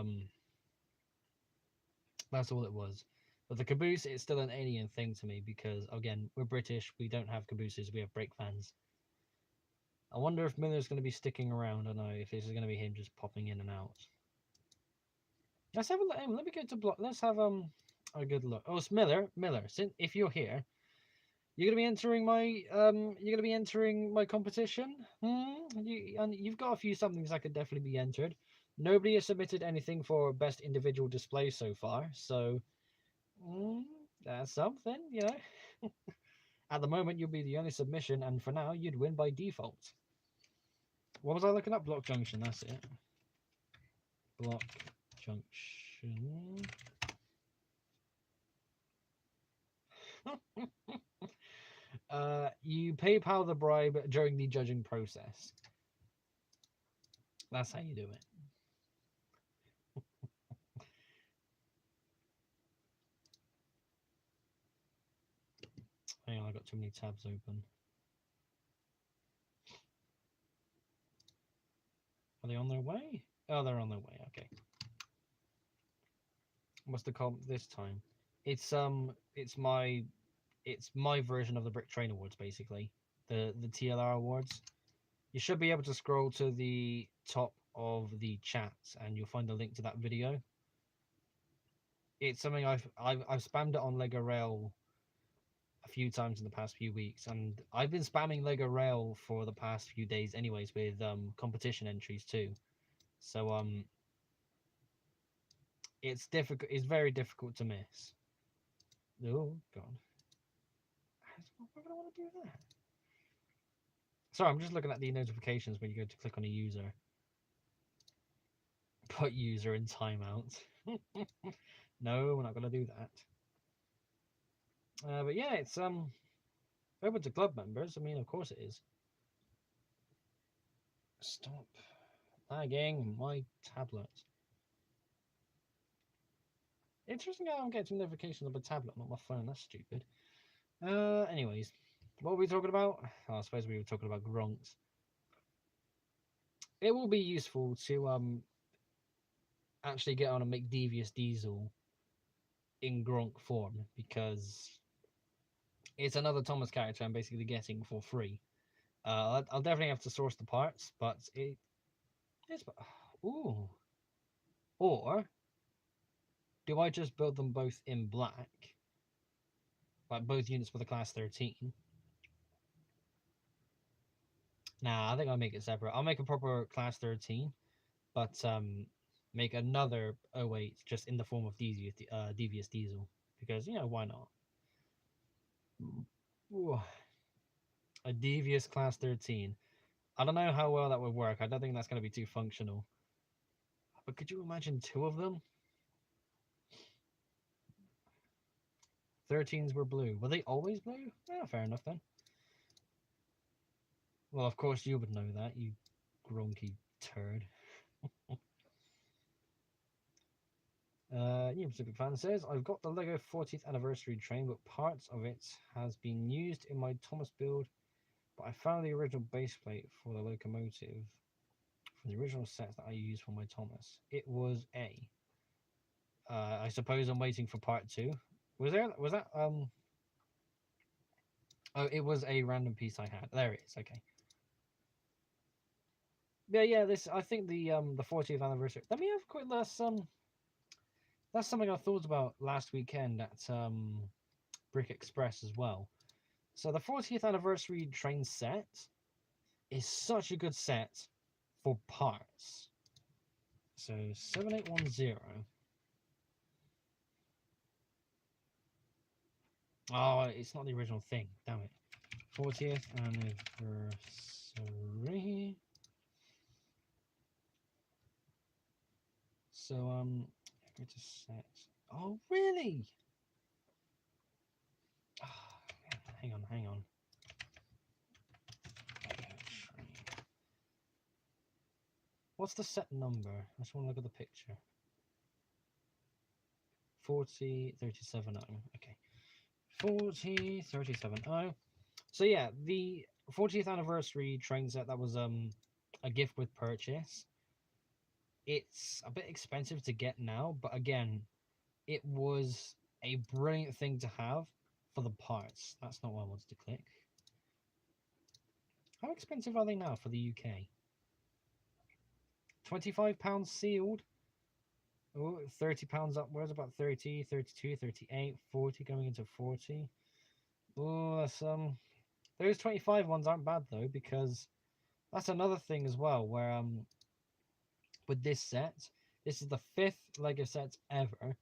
it was. But the caboose is still an alien thing to me because, again, we're British. We don't have cabooses. We have brake fans. I wonder if Miller's going to be sticking around. I don't know if this is going to be him just popping in and out. Let's have a look. Let me go to block. Let's have a good look. Oh, it's Miller. Miller, if you're here, you're going to be entering my competition. You've got a few somethings that could definitely be entered. Nobody has submitted anything for best individual display so far, so that's something, At the moment, you'll be the only submission, and for now, you'd win by default. What was I looking at? Block junction, that's it. Block junction. You PayPal the bribe during the judging process. That's how you do it. Hang on, I got too many tabs open. Are they on their way? Oh, they're on their way. Okay. What's the comp this time? It's my version of the Brick Train Awards, basically. The TLR Awards. You should be able to scroll to the top of the chat and you'll find the link to that video. It's something I've spammed it on Lego Rail a few times in the past few weeks, and I've been spamming Lego Rail for the past few days anyways with competition entries too. So it's difficult. It's very difficult to miss. Oh god, why would I want to do that? Sorry, I'm just looking at the notifications when you go to click on a user. Put user in timeout. No, we're not gonna do that. But yeah, it's open to club members. I mean, of course it is. Stop lagging my tablet. Interesting how I'm getting notifications on my tablet, not my phone. That's stupid. Anyways, what were we talking about? Oh, I suppose we were talking about Gronks. It will be useful to actually get on and make Devious Diesel in Gronk form, because it's another Thomas character I'm basically getting for free. I'll definitely have to source the parts, but it's ooh. Or do I just build them both in black, like both units for the class 13? Nah, I think I'll make it separate. I'll make a proper class 13, but make another 08 just in the form of Devious Diesel, because, you know, why not? Ooh. A Devious class 13. I don't know how well that would work. I don't think that's going to be too functional. But could you imagine two of them? 13s were blue. Were they always blue? Yeah, fair enough then. Well, of course you would know that, you gronky turd. New Pacific Fan says, I've got the Lego 40th anniversary train, but parts of it has been used in my Thomas build, but I found the original base plate for the locomotive from the original sets that I used for my Thomas. It was A. I suppose I'm waiting for part 2. Was that oh, it was a random piece I had. There it is. Okay. Yeah, this, I think the 40th anniversary. Let me have a quick that's something I thought about last weekend at Brick Express as well. So the 40th anniversary train set is such a good set for parts. So 7810. Oh, it's not the original thing. Damn it. 40th anniversary. So go to set. Oh, really? Oh, hang on. What's the set number? I just want to look at the picture. 40370. Okay. 40370. So yeah, the 40th anniversary train set, that was a gift with purchase. It's a bit expensive to get now, but again, it was a brilliant thing to have for the parts. That's not what I wanted to click. How expensive are they now for the UK? £25 sealed. Oh, £30 upwards, about 30, 32, 38, 40, going into 40. Oh, that's those 25 ones aren't bad though, because that's another thing as well, where with this set, this is the 5th Lego set ever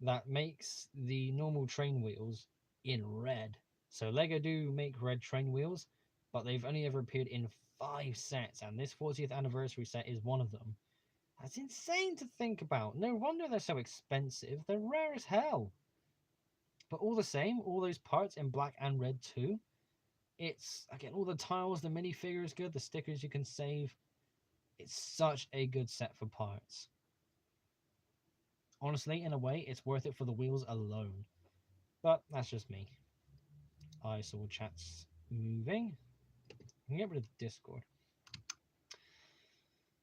that makes the normal train wheels in red. So Lego do make red train wheels, but they've only ever appeared in 5 sets, and this 40th anniversary set is one of them. That's insane to think about. No wonder they're so expensive. They're rare as hell. But all the same, all those parts in black and red too. It's, again, all the tiles, the minifigures good, the stickers you can save. It's such a good set for parts. Honestly, in a way, it's worth it for the wheels alone. But that's just me. I saw chats moving. I can get rid of Discord.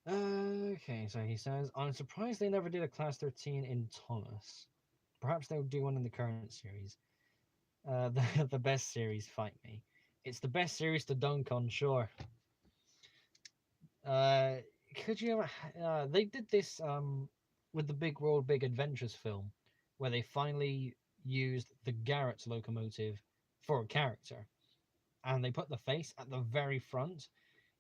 Okay, so he says, I'm surprised they never did a Class 13 in Thomas. Perhaps they'll do one in the current series. The best series, fight me. It's the best series to dunk on, sure. Could you? They did this with the Big World, Big Adventures film, where they finally used the Garrett's locomotive for a character, and they put the face at the very front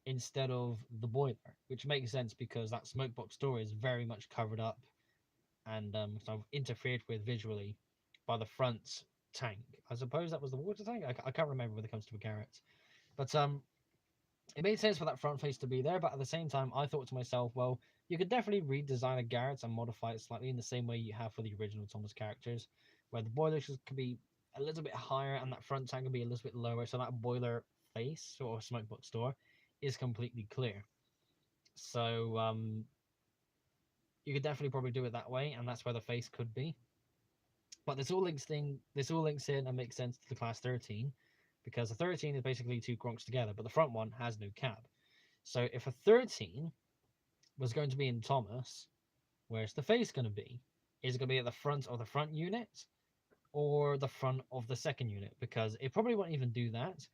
instead of the boiler, which makes sense because that smokebox door is very much covered up and sort of interfered with visually by the front tank. I suppose that was the water tank. I can't remember when it comes to a Garrett, but it made sense for that front face to be there. But at the same time, I thought to myself, well, you could definitely redesign a Garrett and modify it slightly in the same way you have for the original Thomas characters, where the boiler could be a little bit higher and that front tank could be a little bit lower, so that boiler face or smokebox door is completely clear. So you could definitely probably do it that way, and that's where the face could be. But this all links in and makes sense to the Class 13, because the 13 is basically two Gronks together, but the front one has no cab. So if a 13 was going to be in Thomas, where's the face going to be? Is it going to be at the front of the front unit or the front of the second unit? Because it probably won't even do that.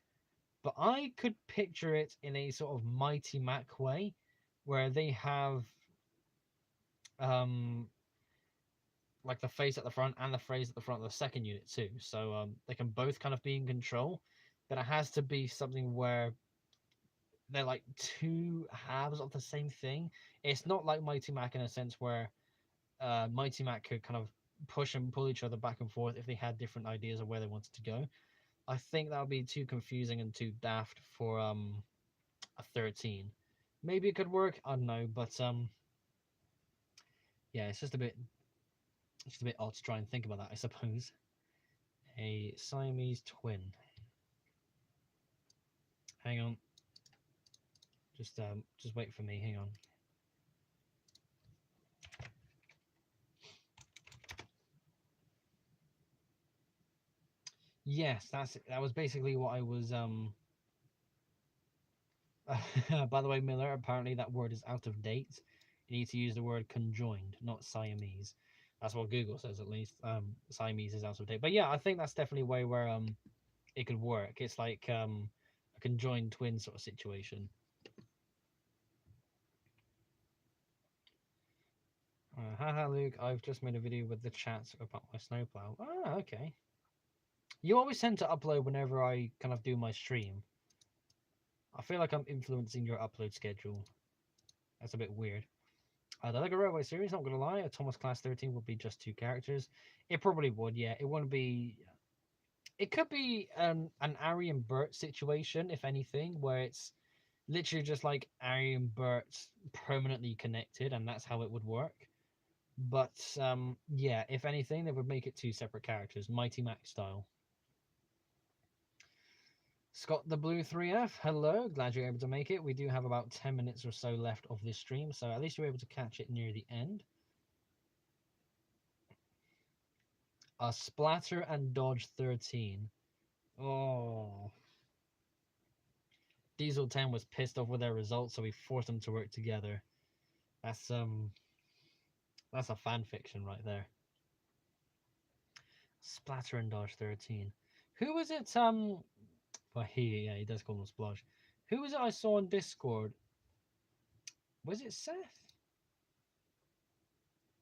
But I could picture it in a sort of Mighty Mac way, where they have like the face at the front and the face at the front of the second unit too. So they can both kind of be in control, but it has to be something where they're like two halves of the same thing. It's not like Mighty Mac in a sense where Mighty Mac could kind of push and pull each other back and forth if they had different ideas of where they wanted to go. I think that would be too confusing and too daft for a 13. Maybe it could work, I don't know, but yeah, it's just a bit odd to try and think about that, I suppose. A Siamese twin. Hang on. Just wait for me, hang on. Yes, that was basically what I was by the way, Miller, apparently that word is out of date. You need to use the word conjoined, not Siamese. That's what Google says, at least. Siamese is out of date. But yeah, I think that's definitely a way where it could work. It's like a conjoined twin sort of situation. Haha, Luke, I've just made a video with the chat about my snowplow. Ah, okay. You always tend to upload whenever I kind of do my stream. I feel like I'm influencing your upload schedule. That's a bit weird. The Lego Railway series, not gonna lie, a Thomas Class 13 would be just 2 characters. It probably would, yeah. It wouldn't be. It could be an Ari and Bert situation, if anything, where it's literally just like Ari and Bert permanently connected, and that's how it would work. But yeah, if anything, they would make it 2 separate characters, Mighty Mac style. Scott the Blue 3F, hello, glad you're able to make it. We do have about 10 minutes or so left of this stream, so at least you're able to catch it near the end. Splatter and Dodge 13. Oh. Diesel 10 was pissed off with their results, so we forced them to work together. That's a fan fiction right there. Splatter and Dodge 13. Who was it? Well, he does call him Splash. Who was it I saw on Discord? Was it Seth?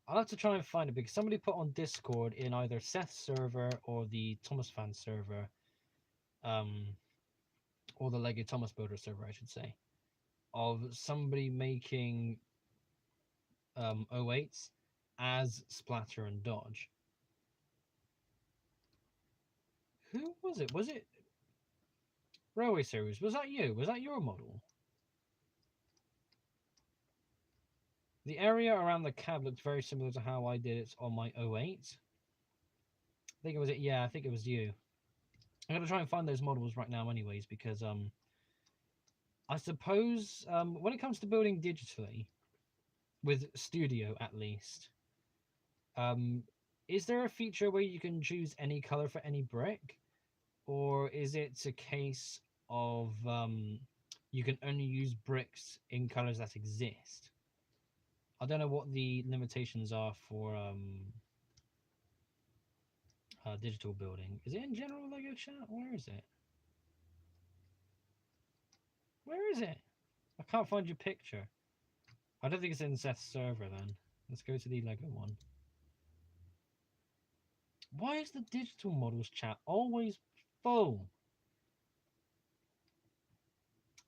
I'll have to try and find it because somebody put on Discord in either Seth's server or the Thomas fan server, or the Lego Thomas Builder server, I should say, of somebody making 08s as Splatter and Dodge. Who was it? Was it Railway Series, was that you? Was that your model? The area around the cab looked very similar to how I did it on my 08. I think it was it. Yeah, I think it was you. I'm gonna try and find those models right now, anyways, because I suppose when it comes to building digitally, with Studio at least, um, is there a feature where you can choose any color for any brick, or is it a case of you can only use bricks in colors that exist? I don't know what the limitations are for digital building. Is it in general Lego chat? Where is it? Where is it? I can't find your picture. I don't think it's in Seth's server then. Let's go to the Lego one. Why is the digital models chat always full?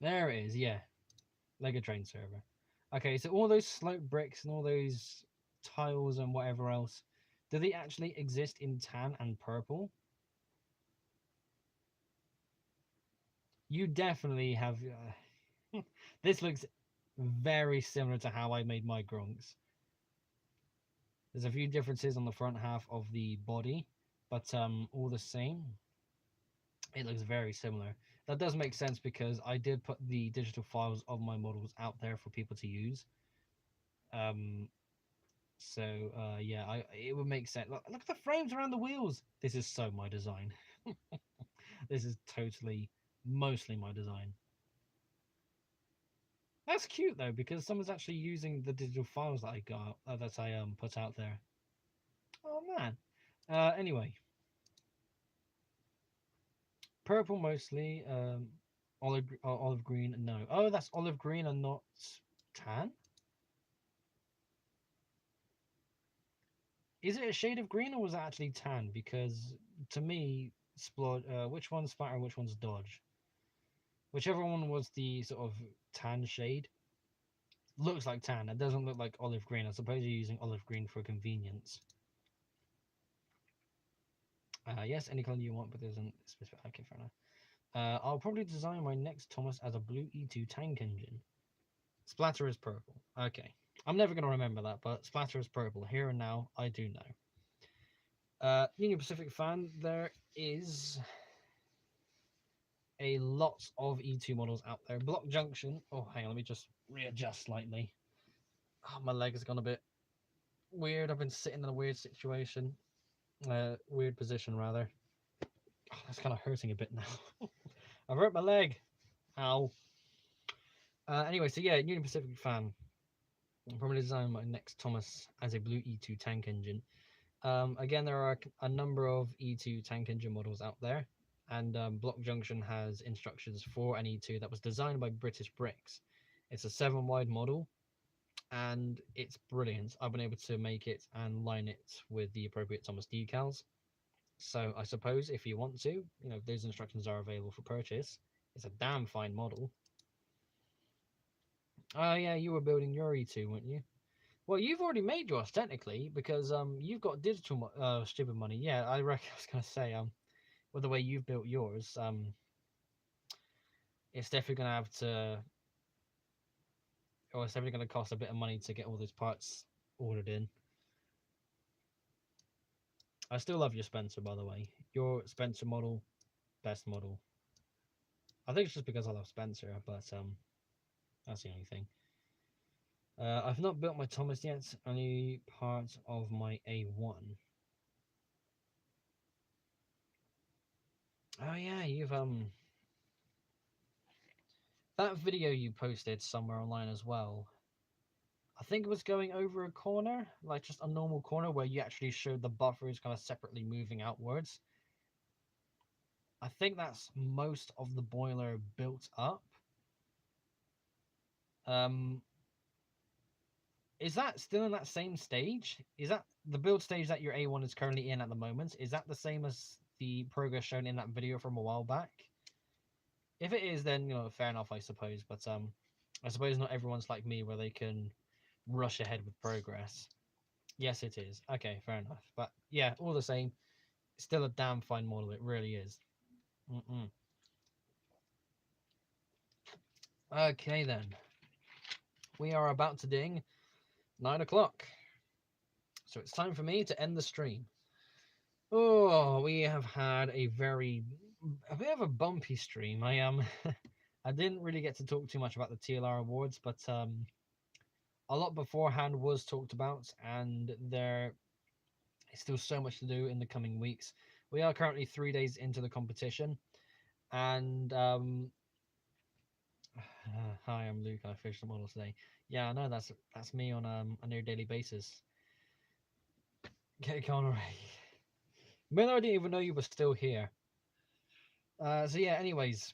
There it is, yeah. Lego Train server. Okay, so all those slope bricks and all those tiles and whatever else, do they actually exist in tan and purple? You definitely have... this looks very similar to how I made my Grunks. There's a few differences on the front half of the body, but all the same, it looks very similar. That does make sense because I did put the digital files of my models out there for people to use. Yeah, it would make sense. Look at the frames around the wheels. This is so my design. This is totally, mostly my design. That's cute though, because someone's actually using the digital files that I got, that I put out there. Oh man. Anyway, purple mostly. Olive green. No. Oh, that's olive green and not tan. Is it a shade of green or was it actually tan? Because to me, which one's Splatter and which one's Dodge? Whichever one was the sort of tan shade looks like tan. It doesn't look like olive green. I suppose you're using olive green for convenience. Yes, any color you want, but there's a specific. Okay, fair enough. I'll probably design my next Thomas as a blue E2 tank engine. Splatter is purple. Okay. I'm never going to remember that, but Splatter is purple. Here and now, I do know. Union Pacific fan, there is a lot of E2 models out there. Block Junction. Oh, hang on, let me just readjust slightly. Oh, my leg has gone a bit weird. I've been sitting in a weird situation. Weird position, rather. Oh, that's kind of hurting a bit now. I've hurt my leg. Ow. Anyway, so yeah, Union Pacific fan. I'll probably design my next Thomas as a blue E2 tank engine. Again, there are a number of E2 tank engine models out there, and Block Junction has instructions for an E2 that was designed by British Bricks. It's a 7 wide model, and it's brilliant. I've been able to make it and line it with the appropriate Thomas decals. So I suppose if you want to, those instructions are available for purchase. It's a damn fine model. Oh yeah, you were building your E2, weren't you? Well, you've already made yours technically because you've got digital stupid money. Yeah, I reckon I was gonna say with the way you've built yours, it's definitely gonna have to, or it's definitely gonna cost a bit of money to get all those parts ordered in. I still love your Spencer, by the way. Your Spencer model, best model. I think it's just because I love Spencer, but that's the only thing. I've not built my Thomas yet, only part of my A1. Oh yeah, you've that video you posted somewhere online as well. I think it was going over a corner, like just a normal corner where you actually showed the buffers kind of separately moving outwards. I think that's most of the boiler built up. Is that still in that same stage? Is that the build stage that your A1 is currently in at the moment? Is that the same as the progress shown in that video from a while back? If it is, then fair enough, I suppose. But I suppose not everyone's like me where they can rush ahead with progress. Yes, it is. Okay, fair enough. But yeah, all the same, still a damn fine model. It really is. Okay then. We are about to ding 9 o'clock. So it's time for me to end the stream. Oh, we have had a bit of a bumpy stream. I didn't really get to talk too much about the TLR Awards, but a lot beforehand was talked about, and there is still so much to do in the coming weeks. We are currently 3 days into the competition, and hi, I'm Luke. I fish the model today. Yeah, I know that's me on a near daily basis. Get on already. Miller, I didn't even know you were still here. So yeah, anyways,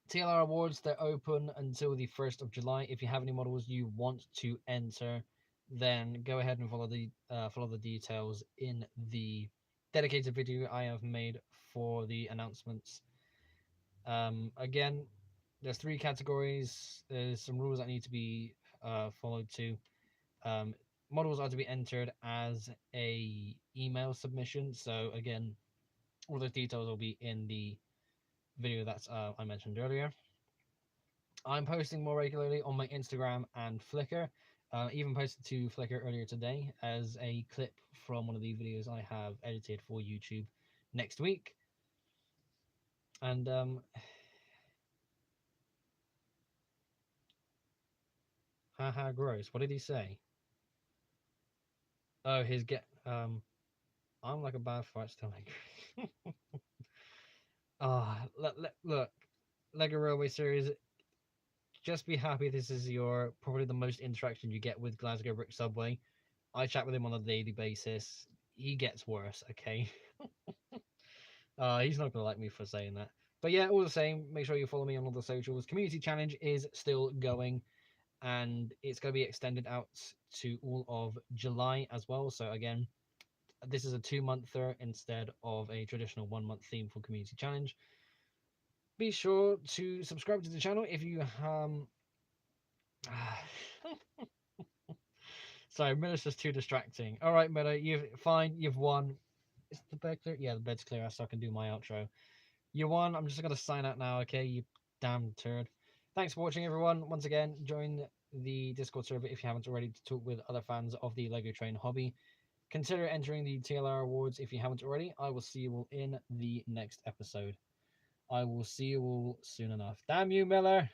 TLR Awards, they're open until the 1st of July. If you have any models you want to enter, then go ahead and follow the details in the dedicated video I have made for the announcements. Again, there's 3 categories. There's some rules that need to be followed too. Models are to be entered as a email submission. So again, all those details will be in the video that I mentioned earlier. I'm posting more regularly on my Instagram and Flickr. Even posted to Flickr earlier today as a clip from one of the videos I have edited for YouTube next week. And haha, gross. What did he say? Oh, I'm like a bad fart stomach. Look, Lego Railway Series. Just be happy this is probably the most interaction you get with Glasgow Brick Subway. I chat with him on a daily basis. He gets worse, okay? He's not gonna like me for saying that. But yeah, all the same, make sure you follow me on all the socials. Community challenge is still going, and it's going to be extended out to all of July as well. So again, this is a 2-monther instead of a traditional 1-month theme for community challenge. Be sure to subscribe to the channel if you Sorry, Miller's just too distracting. All right, Miller, you've won. Is the bed clear? Yeah, the bed's clear, so I can do my outro. You won. I'm just gonna sign out now, okay? You damn turd. Thanks for watching, everyone. Once again, join the Discord server if you haven't already to talk with other fans of the Lego Train hobby. Consider entering the TLR Awards if you haven't already. I will see you all in the next episode. I will see you all soon enough. Damn you, Miller!